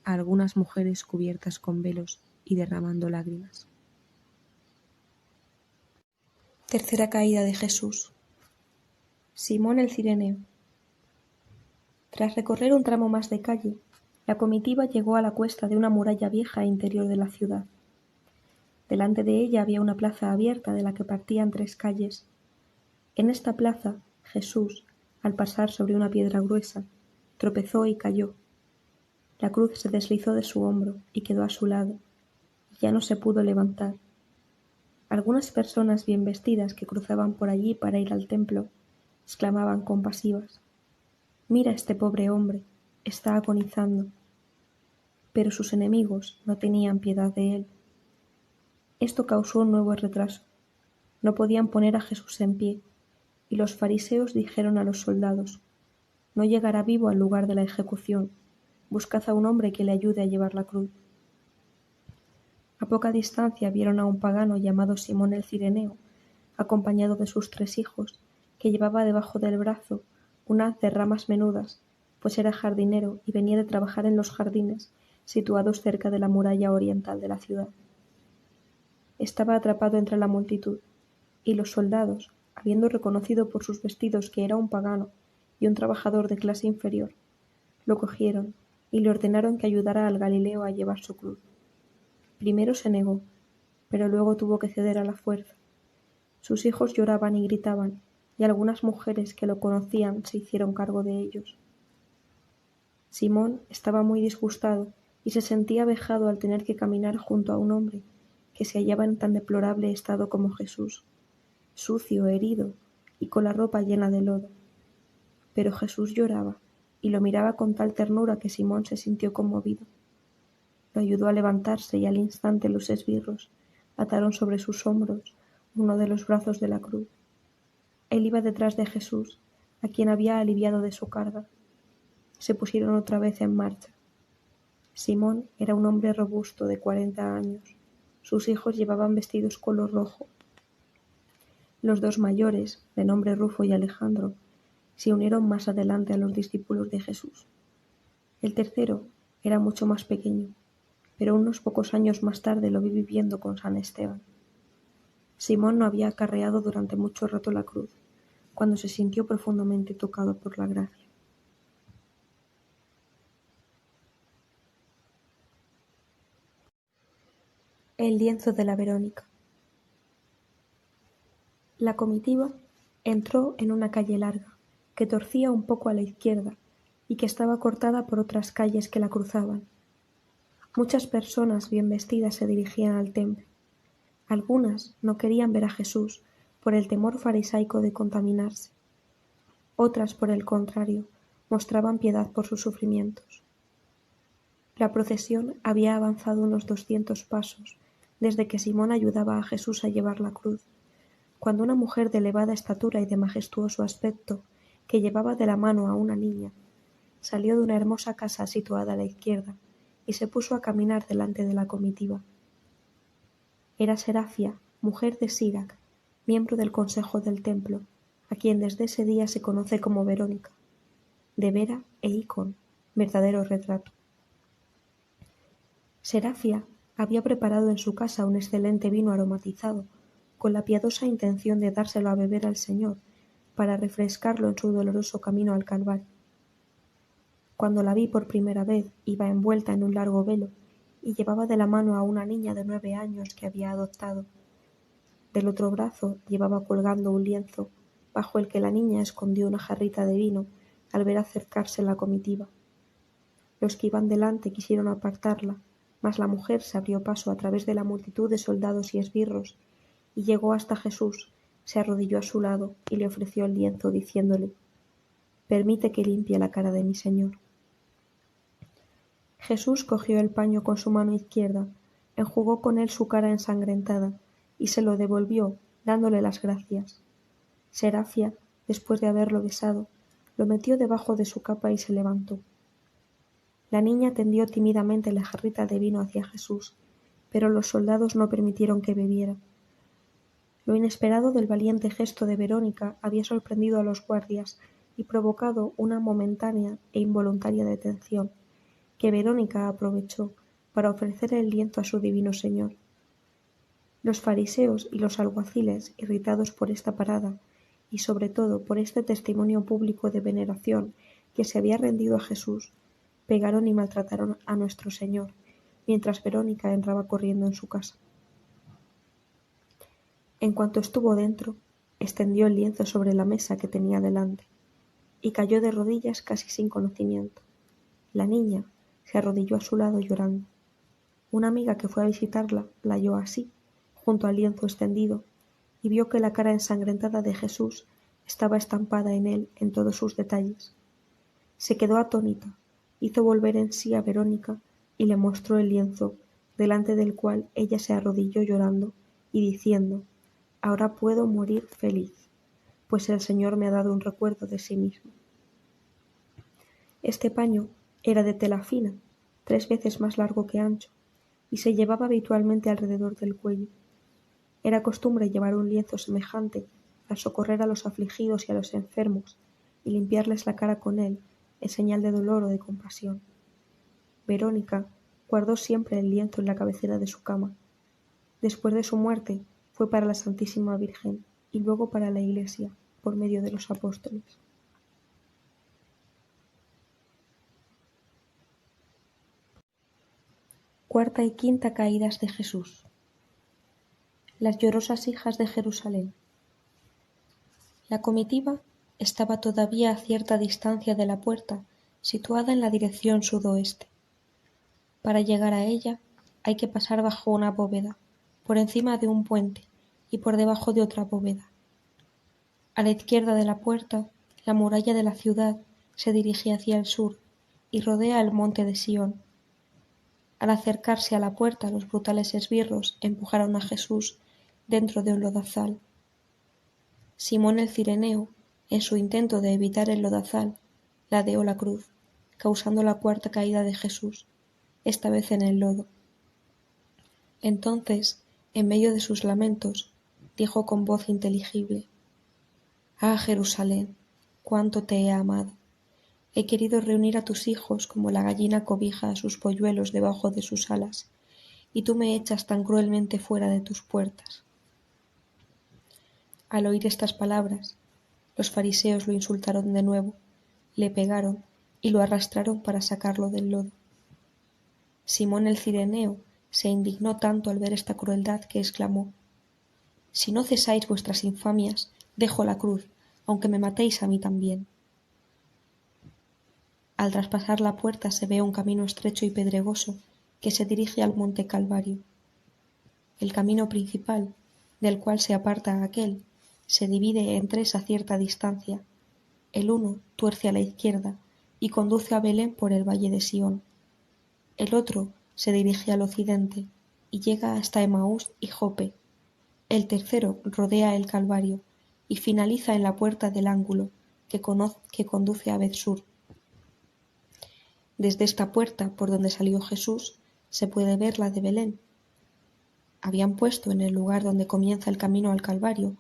a algunas mujeres cubiertas con velos y derramando lágrimas. Tercera caída de Jesús. Simón el Cireneo. Tras recorrer un tramo más de calle, la comitiva llegó a la cuesta de una muralla vieja interior de la ciudad. Delante de ella había una plaza abierta de la que partían 3 calles. En esta plaza, Jesús, al pasar sobre una piedra gruesa, tropezó y cayó. La cruz se deslizó de su hombro y quedó a su lado, y ya no se pudo levantar. Algunas personas bien vestidas que cruzaban por allí para ir al templo, exclamaban compasivas: «Mira este pobre hombre, está agonizando». Pero sus enemigos no tenían piedad de él. Esto causó un nuevo retraso. No podían poner a Jesús en pie, y los fariseos dijeron a los soldados: «No llegará vivo al lugar de la ejecución, buscad a un hombre que le ayude a llevar la cruz». A poca distancia vieron a un pagano llamado Simón el Cireneo, acompañado de sus 3 hijos, que llevaba debajo del brazo un haz de ramas menudas, pues era jardinero y venía de trabajar en los jardines situados cerca de la muralla oriental de la ciudad. Estaba atrapado entre la multitud, y los soldados, habiendo reconocido por sus vestidos que era un pagano y un trabajador de clase inferior, lo cogieron y le ordenaron que ayudara al Galileo a llevar su cruz. Primero se negó, pero luego tuvo que ceder a la fuerza. Sus hijos lloraban y gritaban, y algunas mujeres que lo conocían se hicieron cargo de ellos. Simón estaba muy disgustado y se sentía vejado al tener que caminar junto a un hombre que se hallaba en tan deplorable estado como Jesús, sucio, herido y con la ropa llena de lodo. Pero Jesús lloraba y lo miraba con tal ternura que Simón se sintió conmovido. Lo ayudó a levantarse y al instante los esbirros ataron sobre sus hombros uno de los brazos de la cruz. Él iba detrás de Jesús, a quien había aliviado de su carga. Se pusieron otra vez en marcha. Simón era un hombre robusto de 40 años. Sus hijos llevaban vestidos color rojo. Los 2 mayores, de nombre Rufo y Alejandro, se unieron más adelante a los discípulos de Jesús. El tercero era mucho más pequeño, pero unos pocos años más tarde lo vi viviendo con San Esteban. Simón no había acarreado durante mucho rato la cruz, cuando se sintió profundamente tocado por la gracia. El lienzo de la Verónica. La comitiva entró en una calle larga, que torcía un poco a la izquierda y que estaba cortada por otras calles que la cruzaban. Muchas personas bien vestidas se dirigían al templo. Algunas no querían ver a Jesús por el temor farisaico de contaminarse. Otras, por el contrario, mostraban piedad por sus sufrimientos. La procesión había avanzado unos 200 pasos desde que Simón ayudaba a Jesús a llevar la cruz, cuando una mujer de elevada estatura y de majestuoso aspecto, que llevaba de la mano a una niña, salió de una hermosa casa situada a la izquierda y se puso a caminar delante de la comitiva. Era Serafia, mujer de Sirac, miembro del consejo del templo, a quien desde ese día se conoce como Verónica, de Vera e Icon, verdadero retrato. Serafia había preparado en su casa un excelente vino aromatizado, con la piadosa intención de dárselo a beber al Señor, para refrescarlo en su doloroso camino al Calvario. Cuando la vi por primera vez, iba envuelta en un largo velo y llevaba de la mano a una niña de 9 años que había adoptado. Del otro brazo llevaba colgando un lienzo, bajo el que la niña escondió una jarrita de vino al ver acercarse la comitiva. Los que iban delante quisieron apartarla, Mas la mujer se abrió paso a través de la multitud de soldados y esbirros, y llegó hasta Jesús, se arrodilló a su lado y le ofreció el lienzo, diciéndole: «Permite que limpie la cara de mi Señor». Jesús cogió el paño con su mano izquierda, enjugó con él su cara ensangrentada, y se lo devolvió, dándole las gracias. Serafia, después de haberlo besado, lo metió debajo de su capa y se levantó. La niña tendió tímidamente la jarrita de vino hacia Jesús, pero los soldados no permitieron que bebiera. Lo inesperado del valiente gesto de Verónica había sorprendido a los guardias y provocado una momentánea e involuntaria detención, que Verónica aprovechó para ofrecer el lienzo a su divino Señor. Los fariseos y los alguaciles, irritados por esta parada y sobre todo por este testimonio público de veneración que se había rendido a Jesús, pegaron y maltrataron a nuestro Señor, mientras Verónica entraba corriendo en su casa. En cuanto estuvo dentro, extendió el lienzo sobre la mesa que tenía delante, y cayó de rodillas casi sin conocimiento. La niña se arrodilló a su lado llorando. Una amiga que fue a visitarla la halló así, junto al lienzo extendido, y vio que la cara ensangrentada de Jesús estaba estampada en él en todos sus detalles. Se quedó atónita, hizo volver en sí a Verónica y le mostró el lienzo, delante del cual ella se arrodilló llorando y diciendo: «Ahora puedo morir feliz, pues el Señor me ha dado un recuerdo de sí mismo». Este paño era de tela fina, 3 veces más largo que ancho, y se llevaba habitualmente alrededor del cuello. Era costumbre llevar un lienzo semejante al socorrer a los afligidos y a los enfermos, y limpiarles la cara con él, en señal de dolor o de compasión. Verónica guardó siempre el lienzo en la cabecera de su cama. Después de su muerte fue para la Santísima Virgen y luego para la Iglesia, por medio de los apóstoles. Cuarta y quinta caídas de Jesús. Las llorosas hijas de Jerusalén. La comitiva estaba todavía a cierta distancia de la puerta, situada en la dirección sudoeste. Para llegar a ella hay que pasar bajo una bóveda, por encima de un puente y por debajo de otra bóveda. A la izquierda de la puerta, la muralla de la ciudad se dirige hacia el sur y rodea el monte de Sión. Al acercarse a la puerta, los brutales esbirros empujaron a Jesús dentro de un lodazal. Simón el Cireneo, en su intento de evitar el lodazal, ladeó la cruz, causando la cuarta caída de Jesús, esta vez en el lodo. Entonces, en medio de sus lamentos, dijo con voz inteligible: «Ah, Jerusalén, cuánto te he amado. He querido reunir a tus hijos como la gallina cobija a sus polluelos debajo de sus alas, y tú me echas tan cruelmente fuera de tus puertas». Al oír estas palabras, los fariseos lo insultaron de nuevo, le pegaron y lo arrastraron para sacarlo del lodo. Simón el Cireneo se indignó tanto al ver esta crueldad que exclamó: «Si no cesáis vuestras infamias, dejo la cruz, aunque me matéis a mí también». Al traspasar la puerta se ve un camino estrecho y pedregoso que se dirige al monte Calvario. El camino principal, del cual se aparta aquel, se divide en 3 a cierta distancia. El uno tuerce a la izquierda y conduce a Belén por el valle de Sión. El otro se dirige al occidente y llega hasta Emaús y Jope. El tercero rodea el Calvario y finaliza en la puerta del ángulo que conduce a Bethsur. Desde esta puerta, por donde salió Jesús, se puede ver la de Belén. Habían puesto en el lugar donde comienza el camino al Calvario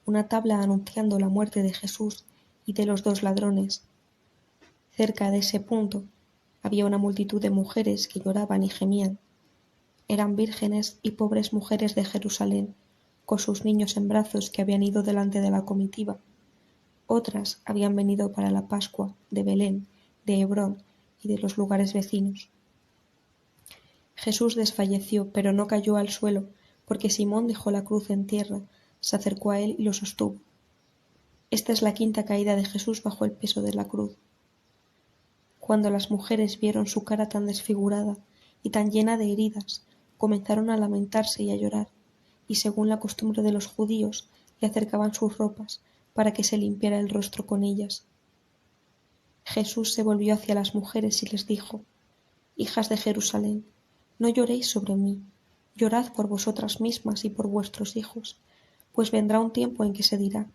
una tabla anunciando la muerte de Jesús y de los 2 ladrones. Cerca de ese punto había una multitud de mujeres que lloraban y gemían. Eran vírgenes y pobres mujeres de Jerusalén, con sus niños en brazos, que habían ido delante de la comitiva. Otras habían venido para la Pascua de Belén, de Hebrón y de los lugares vecinos. Jesús desfalleció, pero no cayó al suelo, porque Simón dejó la cruz en tierra, se acercó a él y lo sostuvo. Esta es la quinta caída de Jesús bajo el peso de la cruz. Cuando las mujeres vieron su cara tan desfigurada y tan llena de heridas, comenzaron a lamentarse y a llorar, y según la costumbre de los judíos, le acercaban sus ropas para que se limpiara el rostro con ellas. Jesús se volvió hacia las mujeres y les dijo: Hijas de Jerusalén, no lloréis sobre mí, llorad por vosotras mismas y por vuestros hijos, pues vendrá un tiempo en que se dirá: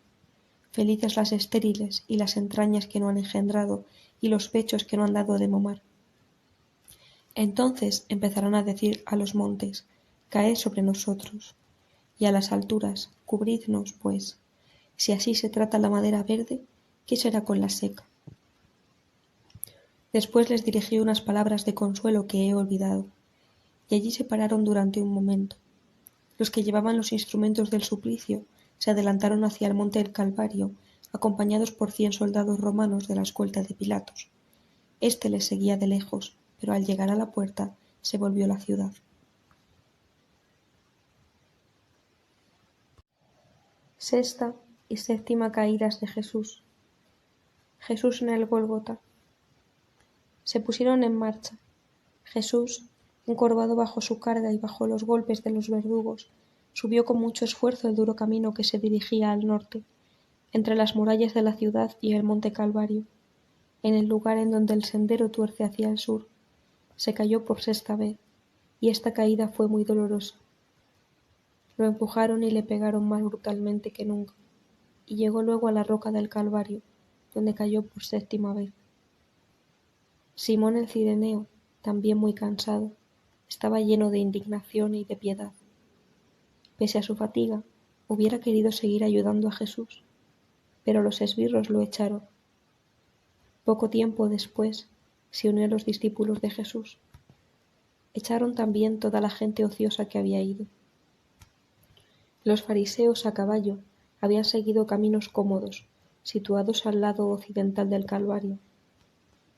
felices las estériles y las entrañas que no han engendrado y los pechos que no han dado de mamar. Entonces empezarán a decir a los montes: caed sobre nosotros, y a las alturas: cubridnos, pues. Si así se trata la madera verde, ¿qué será con la seca? Después les dirigí unas palabras de consuelo que he olvidado, y allí se pararon durante un momento. Los que llevaban los instrumentos del suplicio se adelantaron hacia el monte del Calvario, acompañados por 100 soldados romanos de la escolta de Pilatos. Este les seguía de lejos, pero al llegar a la puerta se volvió la ciudad. Sexta y séptima caídas de Jesús. Jesús en el Gólgota. Se pusieron en marcha. Jesús, encorvado bajo su carga y bajo los golpes de los verdugos, subió con mucho esfuerzo el duro camino que se dirigía al norte, entre las murallas de la ciudad y el monte Calvario, en el lugar en donde el sendero tuerce hacia el sur. Se cayó por sexta vez, y esta caída fue muy dolorosa. Lo empujaron y le pegaron más brutalmente que nunca, y llegó luego a la roca del Calvario, donde cayó por séptima vez. Simón el Cireneo, también muy cansado, estaba lleno de indignación y de piedad. Pese a su fatiga, hubiera querido seguir ayudando a Jesús, pero los esbirros lo echaron. Poco tiempo después se unió a los discípulos de Jesús. Echaron también toda la gente ociosa que había ido. Los fariseos a caballo habían seguido caminos cómodos, situados al lado occidental del Calvario.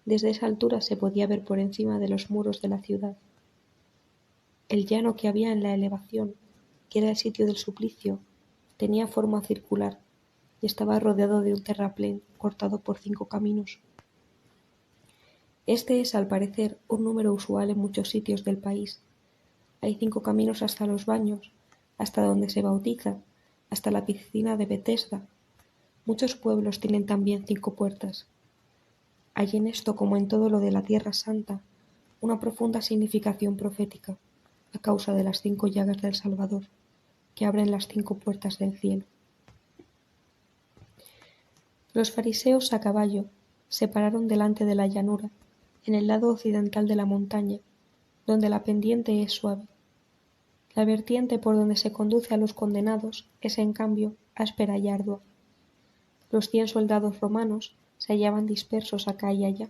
Desde esa altura se podía ver por encima de los muros de la ciudad. El llano que había en la elevación, que era el sitio del suplicio, tenía forma circular y estaba rodeado de un terraplén cortado por 5 caminos. Este es, al parecer, un número usual en muchos sitios del país. Hay 5 caminos hasta los baños, hasta donde se bautiza, hasta la piscina de Betesda. Muchos pueblos tienen también 5 puertas. Hay en esto, como en todo lo de la Tierra Santa, una profunda significación profética, a causa de las 5 llagas del Salvador, que abren las 5 puertas del cielo. Los fariseos a caballo se pararon delante de la llanura, en el lado occidental de la montaña, donde la pendiente es suave. La vertiente por donde se conduce a los condenados es, en cambio, áspera y ardua. Los 100 soldados romanos se hallaban dispersos acá y allá.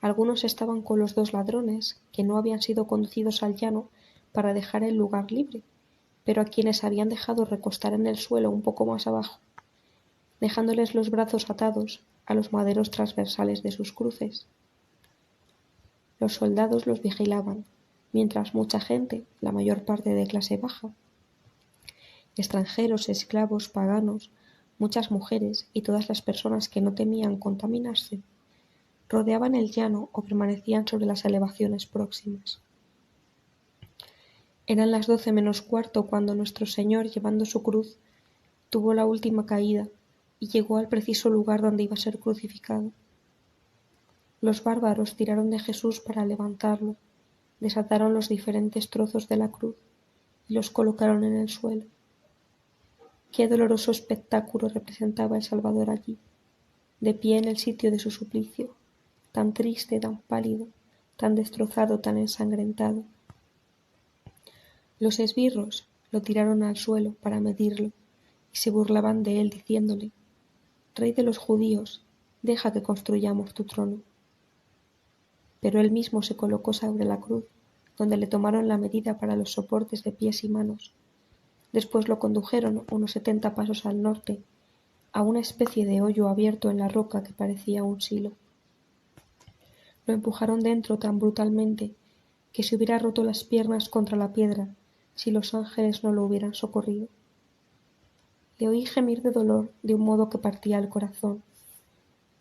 Algunos estaban con los 2 ladrones, que no habían sido conducidos al llano para dejar el lugar libre, pero a quienes habían dejado recostar en el suelo un poco más abajo, dejándoles los brazos atados a los maderos transversales de sus cruces. Los soldados los vigilaban, mientras mucha gente, la mayor parte de clase baja, extranjeros, esclavos, paganos, muchas mujeres y todas las personas que no temían contaminarse, rodeaban el llano o permanecían sobre las elevaciones próximas. Eran las 12 menos cuarto cuando nuestro Señor, llevando su cruz, tuvo la última caída y llegó al preciso lugar donde iba a ser crucificado. Los bárbaros tiraron de Jesús para levantarlo, desataron los diferentes trozos de la cruz y los colocaron en el suelo. Qué doloroso espectáculo representaba el Salvador allí, de pie en el sitio de su suplicio, tan triste, tan pálido, tan destrozado, tan ensangrentado. Los esbirros lo tiraron al suelo para medirlo y se burlaban de él diciéndole: Rey de los judíos, deja que construyamos tu trono. Pero él mismo se colocó sobre la cruz, donde le tomaron la medida para los soportes de pies y manos. Después lo condujeron unos 70 pasos al norte, a una especie de hoyo abierto en la roca que parecía un silo. Lo empujaron dentro tan brutalmente que se hubiera roto las piernas contra la piedra si los ángeles no lo hubieran socorrido. Le oí gemir de dolor de un modo que partía el corazón.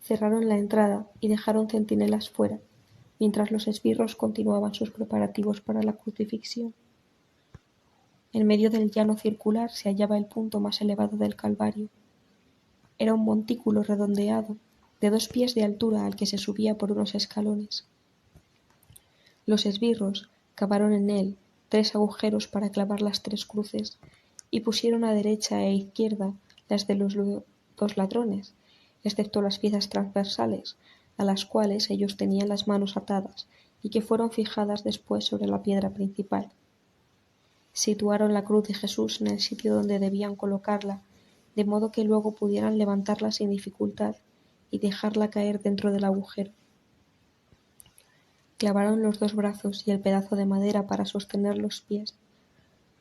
Cerraron la entrada y dejaron centinelas fuera, mientras los esbirros continuaban sus preparativos para la crucifixión. En medio del llano circular se hallaba el punto más elevado del Calvario. Era un montículo redondeado, de 2 pies de altura al que se subía por unos escalones. Los esbirros cavaron en él 3 agujeros para clavar las 3 cruces y pusieron a derecha e izquierda las de los 2 ladrones, excepto las piezas transversales, a las cuales ellos tenían las manos atadas y que fueron fijadas después sobre la piedra principal. Situaron la cruz de Jesús en el sitio donde debían colocarla, de modo que luego pudieran levantarla sin dificultad y dejarla caer dentro del agujero. Clavaron los 2 brazos y el pedazo de madera para sostener los pies.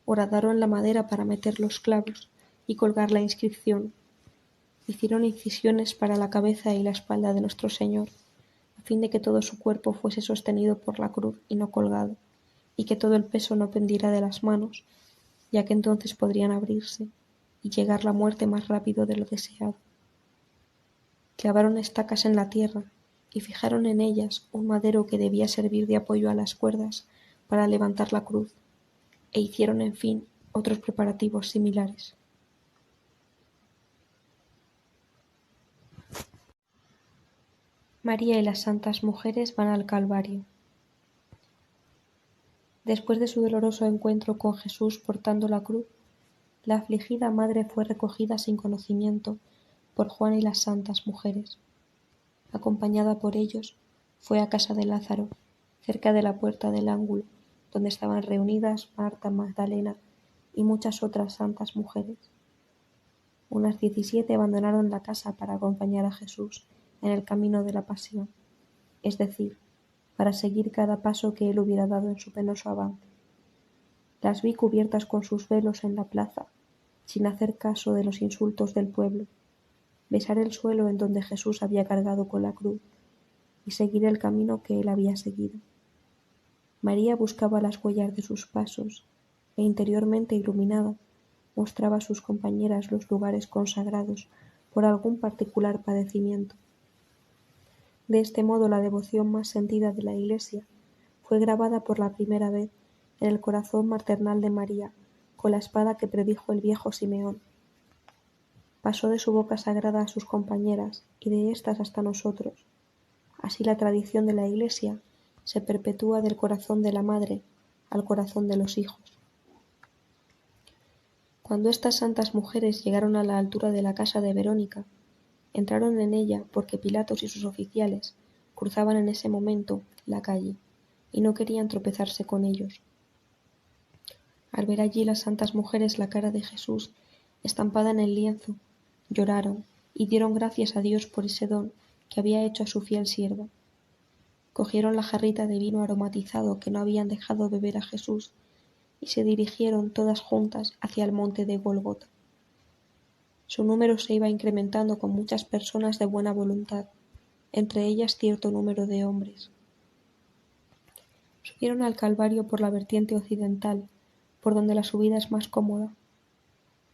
Horadaron la madera para meter los clavos y colgar la inscripción. Hicieron incisiones para la cabeza y la espalda de nuestro Señor, a fin de que todo su cuerpo fuese sostenido por la cruz y no colgado, y que todo el peso no pendiera de las manos, ya que entonces podrían abrirse y llegar la muerte más rápido de lo deseado. Clavaron estacas en la tierra y fijaron en ellas un madero que debía servir de apoyo a las cuerdas para levantar la cruz, e hicieron, en fin, otros preparativos similares. María y las santas mujeres van al Calvario. Después de su doloroso encuentro con Jesús portando la cruz, la afligida madre fue recogida sin conocimiento por Juan y las santas mujeres. Acompañada por ellos, fue a casa de Lázaro, cerca de la puerta del ángulo, donde estaban reunidas Marta Magdalena y muchas otras santas mujeres. Unas 17 abandonaron la casa para acompañar a Jesús en el camino de la pasión, es decir, para seguir cada paso que él hubiera dado en su penoso avance. Las vi cubiertas con sus velos en la plaza, sin hacer caso de los insultos del pueblo, besar el suelo en donde Jesús había cargado con la cruz y seguir el camino que él había seguido. María buscaba las huellas de sus pasos e interiormente iluminada mostraba a sus compañeras los lugares consagrados por algún particular padecimiento. De este modo la devoción más sentida de la Iglesia fue grabada por la primera vez en el corazón maternal de María con la espada que predijo el viejo Simeón. Pasó de su boca sagrada a sus compañeras y de éstas hasta nosotros. Así la tradición de la Iglesia se perpetúa del corazón de la madre al corazón de los hijos. Cuando estas santas mujeres llegaron a la altura de la casa de Verónica, entraron en ella porque Pilatos y sus oficiales cruzaban en ese momento la calle y no querían tropezarse con ellos. Al ver allí las santas mujeres la cara de Jesús estampada en el lienzo, lloraron y dieron gracias a Dios por ese don que había hecho a su fiel sierva. Cogieron la jarrita de vino aromatizado que no habían dejado beber a Jesús y se dirigieron todas juntas hacia el monte de Golgota. Su número se iba incrementando con muchas personas de buena voluntad, entre ellas cierto número de hombres. Subieron al Calvario por la vertiente occidental, por donde la subida es más cómoda.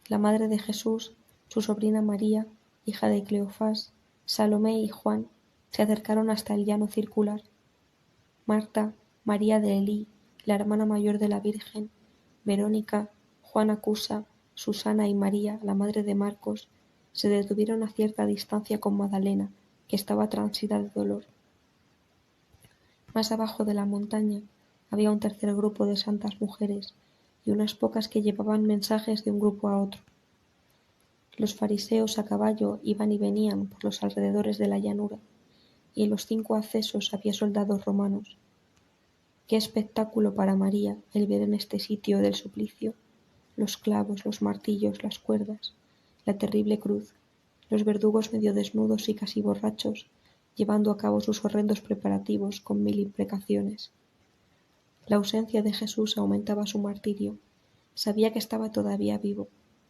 La madre de Jesús, su sobrina María, hija de Cleofás, Salomé y Juan, se acercaron hasta el llano circular. Marta, María de Elí, la hermana mayor de la Virgen, Verónica, Juana Cusa, Susana y María, la madre de Marcos, se detuvieron a cierta distancia con Magdalena, que estaba transida de dolor. Más abajo de la montaña había un tercer grupo de santas mujeres y unas pocas que llevaban mensajes de un grupo a otro. Los fariseos a caballo iban y venían por los alrededores de la llanura, y en los 5 accesos había soldados romanos. Qué espectáculo para María el ver en este sitio del suplicio los clavos, los martillos, las cuerdas, la terrible cruz, los verdugos medio desnudos y casi borrachos, llevando a cabo sus horrendos preparativos con 1000 imprecaciones. La ausencia de Jesús aumentaba su martirio. Sabía que estaba todavía vivo,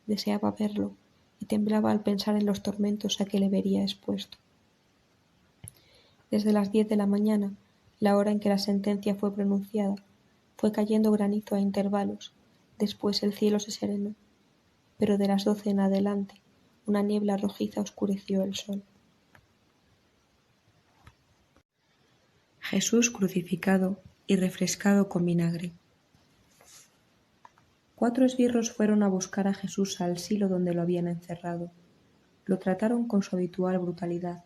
deseaba verlo, y temblaba al pensar en los tormentos a que le vería expuesto. Desde las 10 de la mañana, la hora en que la sentencia fue pronunciada, fue cayendo granizo a intervalos, después el cielo se serenó, pero de las 12 en adelante, una niebla rojiza oscureció el sol. Jesús crucificado y refrescado con vinagre. 4 esbirros fueron a buscar a Jesús al silo donde lo habían encerrado. Lo trataron con su habitual brutalidad,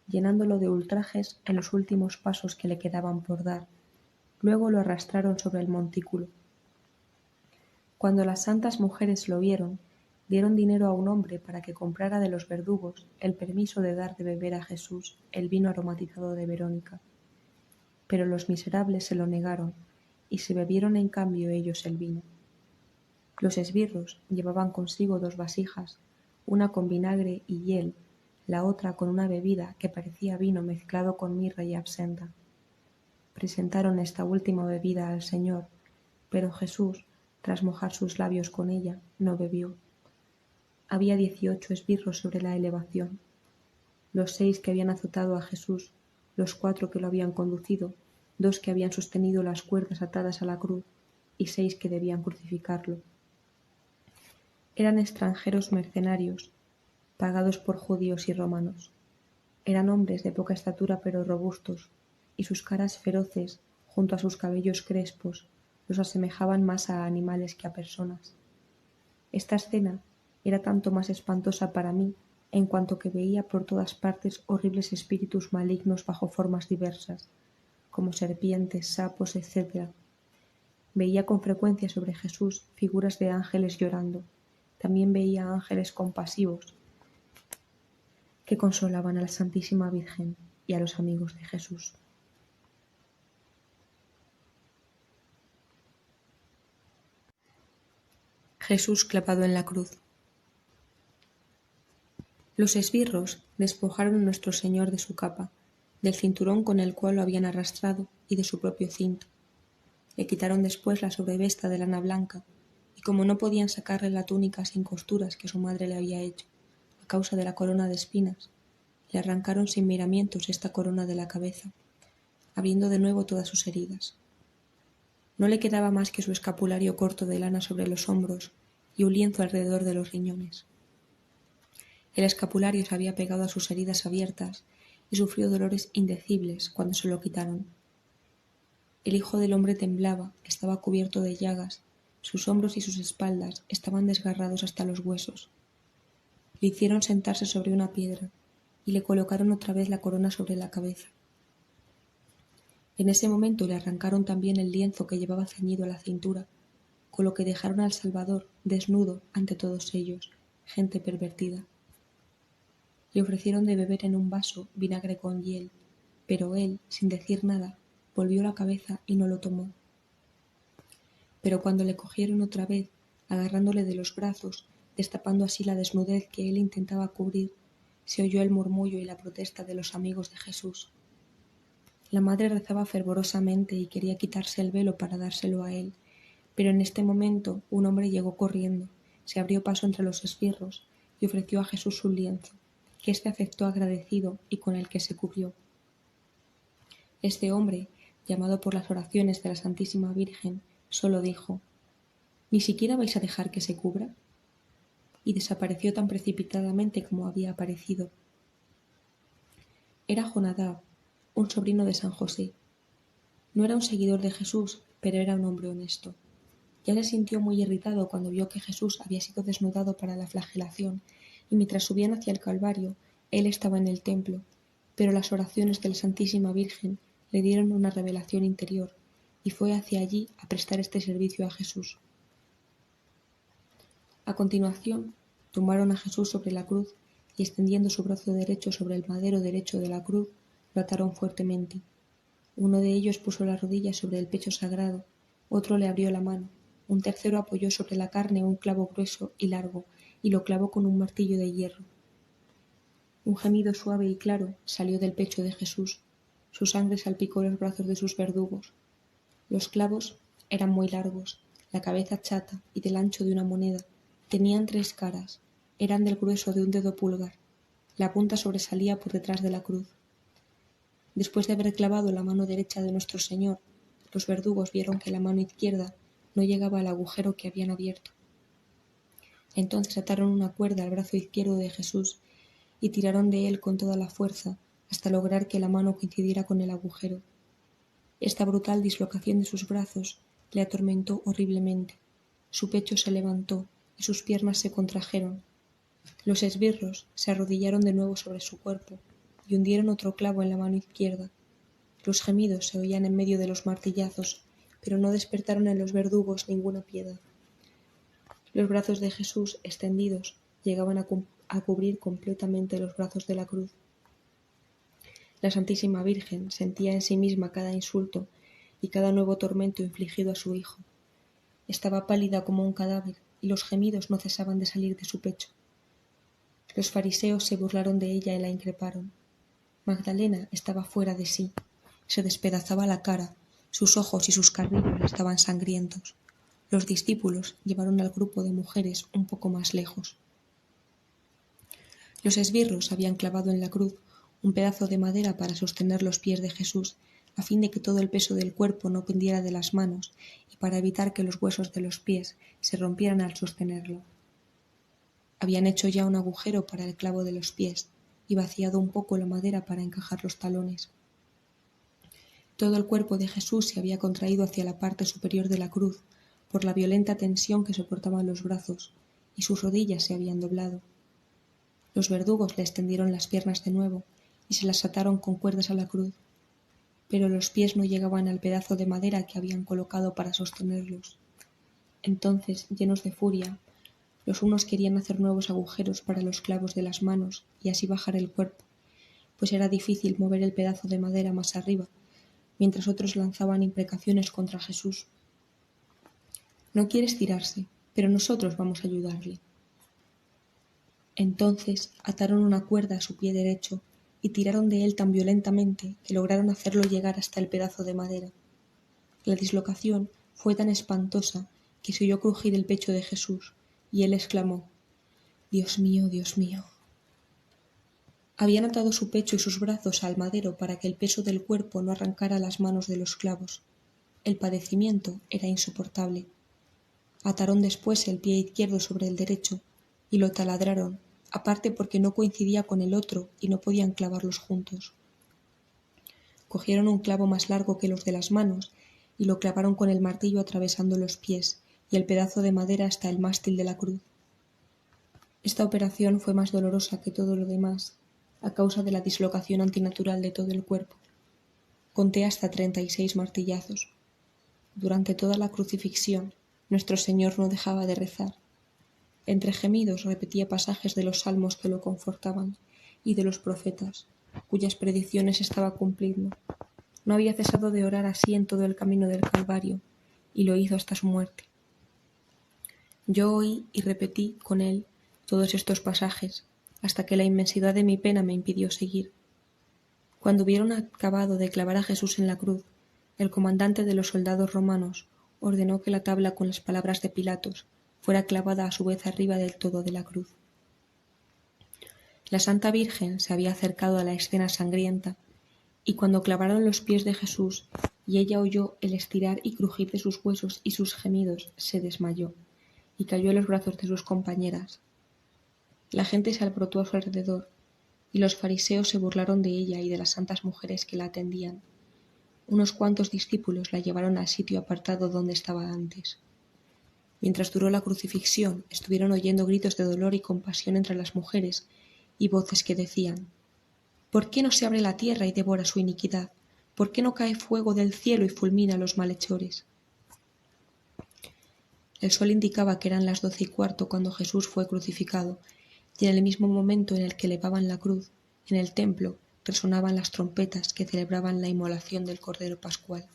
llenándolo de ultrajes en los últimos pasos que le quedaban por dar. Luego lo arrastraron sobre el montículo. Cuando las santas mujeres lo vieron, dieron dinero a un hombre para que comprara de los verdugos el permiso de dar de beber a Jesús el vino aromatizado de Verónica. Pero los miserables se lo negaron, y se bebieron en cambio ellos el vino. Los esbirros llevaban consigo 2 vasijas, una con vinagre y hiel, la otra con una bebida que parecía vino mezclado con mirra y absenta. Presentaron esta última bebida al Señor, pero Jesús, tras mojar sus labios con ella, no bebió. Había 18 esbirros sobre la elevación. Los 6 que habían azotado a Jesús, los 4 que lo habían conducido, 2 que habían sostenido las cuerdas atadas a la cruz y 6 que debían crucificarlo. Eran extranjeros mercenarios, pagados por judíos y romanos. Eran hombres de poca estatura pero robustos, y sus caras feroces, junto a sus cabellos crespos, los asemejaban más a animales que a personas. Esta escena era tanto más espantosa para mí en cuanto que veía por todas partes horribles espíritus malignos bajo formas diversas, como serpientes, sapos, etc. Veía con frecuencia sobre Jesús figuras de ángeles llorando. También veía ángeles compasivos que consolaban a la Santísima Virgen y a los amigos de Jesús. Jesús clavado en la cruz. Los esbirros despojaron a nuestro Señor de su capa, del cinturón con el cual lo habían arrastrado y de su propio cinto. Le quitaron después la sobrevesta de lana blanca, y como no podían sacarle la túnica sin costuras que su madre le había hecho, a causa de la corona de espinas, le arrancaron sin miramientos esta corona de la cabeza, abriendo de nuevo todas sus heridas. No le quedaba más que su escapulario corto de lana sobre los hombros y un lienzo alrededor de los riñones. El escapulario se había pegado a sus heridas abiertas y sufrió dolores indecibles cuando se lo quitaron. El Hijo del Hombre temblaba, estaba cubierto de llagas, sus hombros y sus espaldas estaban desgarrados hasta los huesos. Le hicieron sentarse sobre una piedra y le colocaron otra vez la corona sobre la cabeza. En ese momento le arrancaron también el lienzo que llevaba ceñido a la cintura, con lo que dejaron al Salvador desnudo ante todos ellos, gente pervertida. Le ofrecieron de beber en un vaso vinagre con hiel, pero él, sin decir nada, volvió la cabeza y no lo tomó. Pero cuando le cogieron otra vez, agarrándole de los brazos, destapando así la desnudez que él intentaba cubrir, se oyó el murmullo y la protesta de los amigos de Jesús. La madre rezaba fervorosamente y quería quitarse el velo para dárselo a él, pero en este momento un hombre llegó corriendo, se abrió paso entre los esbirros y ofreció a Jesús un lienzo, que éste aceptó agradecido y con el que se cubrió. Este hombre, llamado por las oraciones de la Santísima Virgen, solo dijo: «¿Ni siquiera vais a dejar que se cubra?», y desapareció tan precipitadamente como había aparecido. Era Jonadab, un sobrino de San José. No era un seguidor de Jesús, pero era un hombre honesto. Ya se sintió muy irritado cuando vio que Jesús había sido desnudado para la flagelación, y mientras subían hacia el Calvario, él estaba en el templo, pero las oraciones de la Santísima Virgen le dieron una revelación interior, y fue hacia allí a prestar este servicio a Jesús. A continuación, tumbaron a Jesús sobre la cruz y, extendiendo su brazo derecho sobre el madero derecho de la cruz, lo ataron fuertemente. Uno de ellos puso la rodilla sobre el pecho sagrado, otro le abrió la mano, un tercero apoyó sobre la carne un clavo grueso y largo y lo clavó con un martillo de hierro. Un gemido suave y claro salió del pecho de Jesús. Su sangre salpicó los brazos de sus verdugos. Los clavos eran muy largos, la cabeza chata y del ancho de una moneda. Tenían 3 caras, eran del grueso de un dedo pulgar. La punta sobresalía por detrás de la cruz. Después de haber clavado la mano derecha de nuestro Señor, los verdugos vieron que la mano izquierda no llegaba al agujero que habían abierto. Entonces ataron una cuerda al brazo izquierdo de Jesús y tiraron de él con toda la fuerza hasta lograr que la mano coincidiera con el agujero. Esta brutal dislocación de sus brazos le atormentó horriblemente. Su pecho se levantó y sus piernas se contrajeron. Los esbirros se arrodillaron de nuevo sobre su cuerpo y hundieron otro clavo en la mano izquierda. Los gemidos se oían en medio de los martillazos, pero no despertaron en los verdugos ninguna piedad. Los brazos de Jesús, extendidos, llegaban a cubrir completamente los brazos de la cruz. La Santísima Virgen sentía en sí misma cada insulto y cada nuevo tormento infligido a su Hijo. Estaba pálida como un cadáver y los gemidos no cesaban de salir de su pecho. Los fariseos se burlaron de ella y la increparon. Magdalena estaba fuera de sí. Se despedazaba la cara, sus ojos y sus carrillos estaban sangrientos. Los discípulos llevaron al grupo de mujeres un poco más lejos. Los esbirros habían clavado en la cruz un pedazo de madera para sostener los pies de Jesús, a fin de que todo el peso del cuerpo no pendiera de las manos y para evitar que los huesos de los pies se rompieran al sostenerlo. Habían hecho ya un agujero para el clavo de los pies y vaciado un poco la madera para encajar los talones. Todo el cuerpo de Jesús se había contraído hacia la parte superior de la cruz por la violenta tensión que soportaban los brazos, y sus rodillas se habían doblado. Los verdugos le extendieron las piernas de nuevo y se las ataron con cuerdas a la cruz, pero los pies no llegaban al pedazo de madera que habían colocado para sostenerlos. Entonces, llenos de furia, los unos querían hacer nuevos agujeros para los clavos de las manos y así bajar el cuerpo, pues era difícil mover el pedazo de madera más arriba, mientras otros lanzaban imprecaciones contra Jesús. No quiere estirarse, pero nosotros vamos a ayudarle. Entonces ataron una cuerda a su pie derecho y tiraron de él tan violentamente que lograron hacerlo llegar hasta el pedazo de madera. La dislocación fue tan espantosa que se oyó crujir el pecho de Jesús, y él exclamó: «Dios mío, Dios mío». Habían atado su pecho y sus brazos al madero para que el peso del cuerpo no arrancara las manos de los clavos. El padecimiento era insoportable. Ataron después el pie izquierdo sobre el derecho y lo taladraron, aparte porque no coincidía con el otro y no podían clavarlos juntos. Cogieron un clavo más largo que los de las manos y lo clavaron con el martillo atravesando los pies y el pedazo de madera hasta el mástil de la cruz. Esta operación fue más dolorosa que todo lo demás, a causa de la dislocación antinatural de todo el cuerpo. Conté hasta 36 martillazos. Durante toda la crucifixión, nuestro Señor no dejaba de rezar. Entre gemidos repetía pasajes de los salmos que lo confortaban y de los profetas, cuyas predicciones estaba cumpliendo. No había cesado de orar así en todo el camino del Calvario, y lo hizo hasta su muerte. Yo oí y repetí con él todos estos pasajes, hasta que la inmensidad de mi pena me impidió seguir. Cuando hubieron acabado de clavar a Jesús en la cruz, el comandante de los soldados romanos ordenó que la tabla con las palabras de Pilatos fuera clavada a su vez arriba del todo de la cruz. La Santa Virgen se había acercado a la escena sangrienta, y cuando clavaron los pies de Jesús y ella oyó el estirar y crujir de sus huesos y sus gemidos, se desmayó y cayó en los brazos de sus compañeras. La gente se alborotó a su alrededor, y los fariseos se burlaron de ella y de las santas mujeres que la atendían. Unos cuantos discípulos la llevaron al sitio apartado donde estaba antes. Mientras duró la crucifixión, estuvieron oyendo gritos de dolor y compasión entre las mujeres y voces que decían: «¿Por qué no se abre la tierra y devora su iniquidad? ¿Por qué no cae fuego del cielo y fulmina a los malhechores?» El sol indicaba que eran las 12:15 cuando Jesús fue crucificado, y en el mismo momento en el que elevaban la cruz, en el templo resonaban las trompetas que celebraban la inmolación del Cordero Pascual.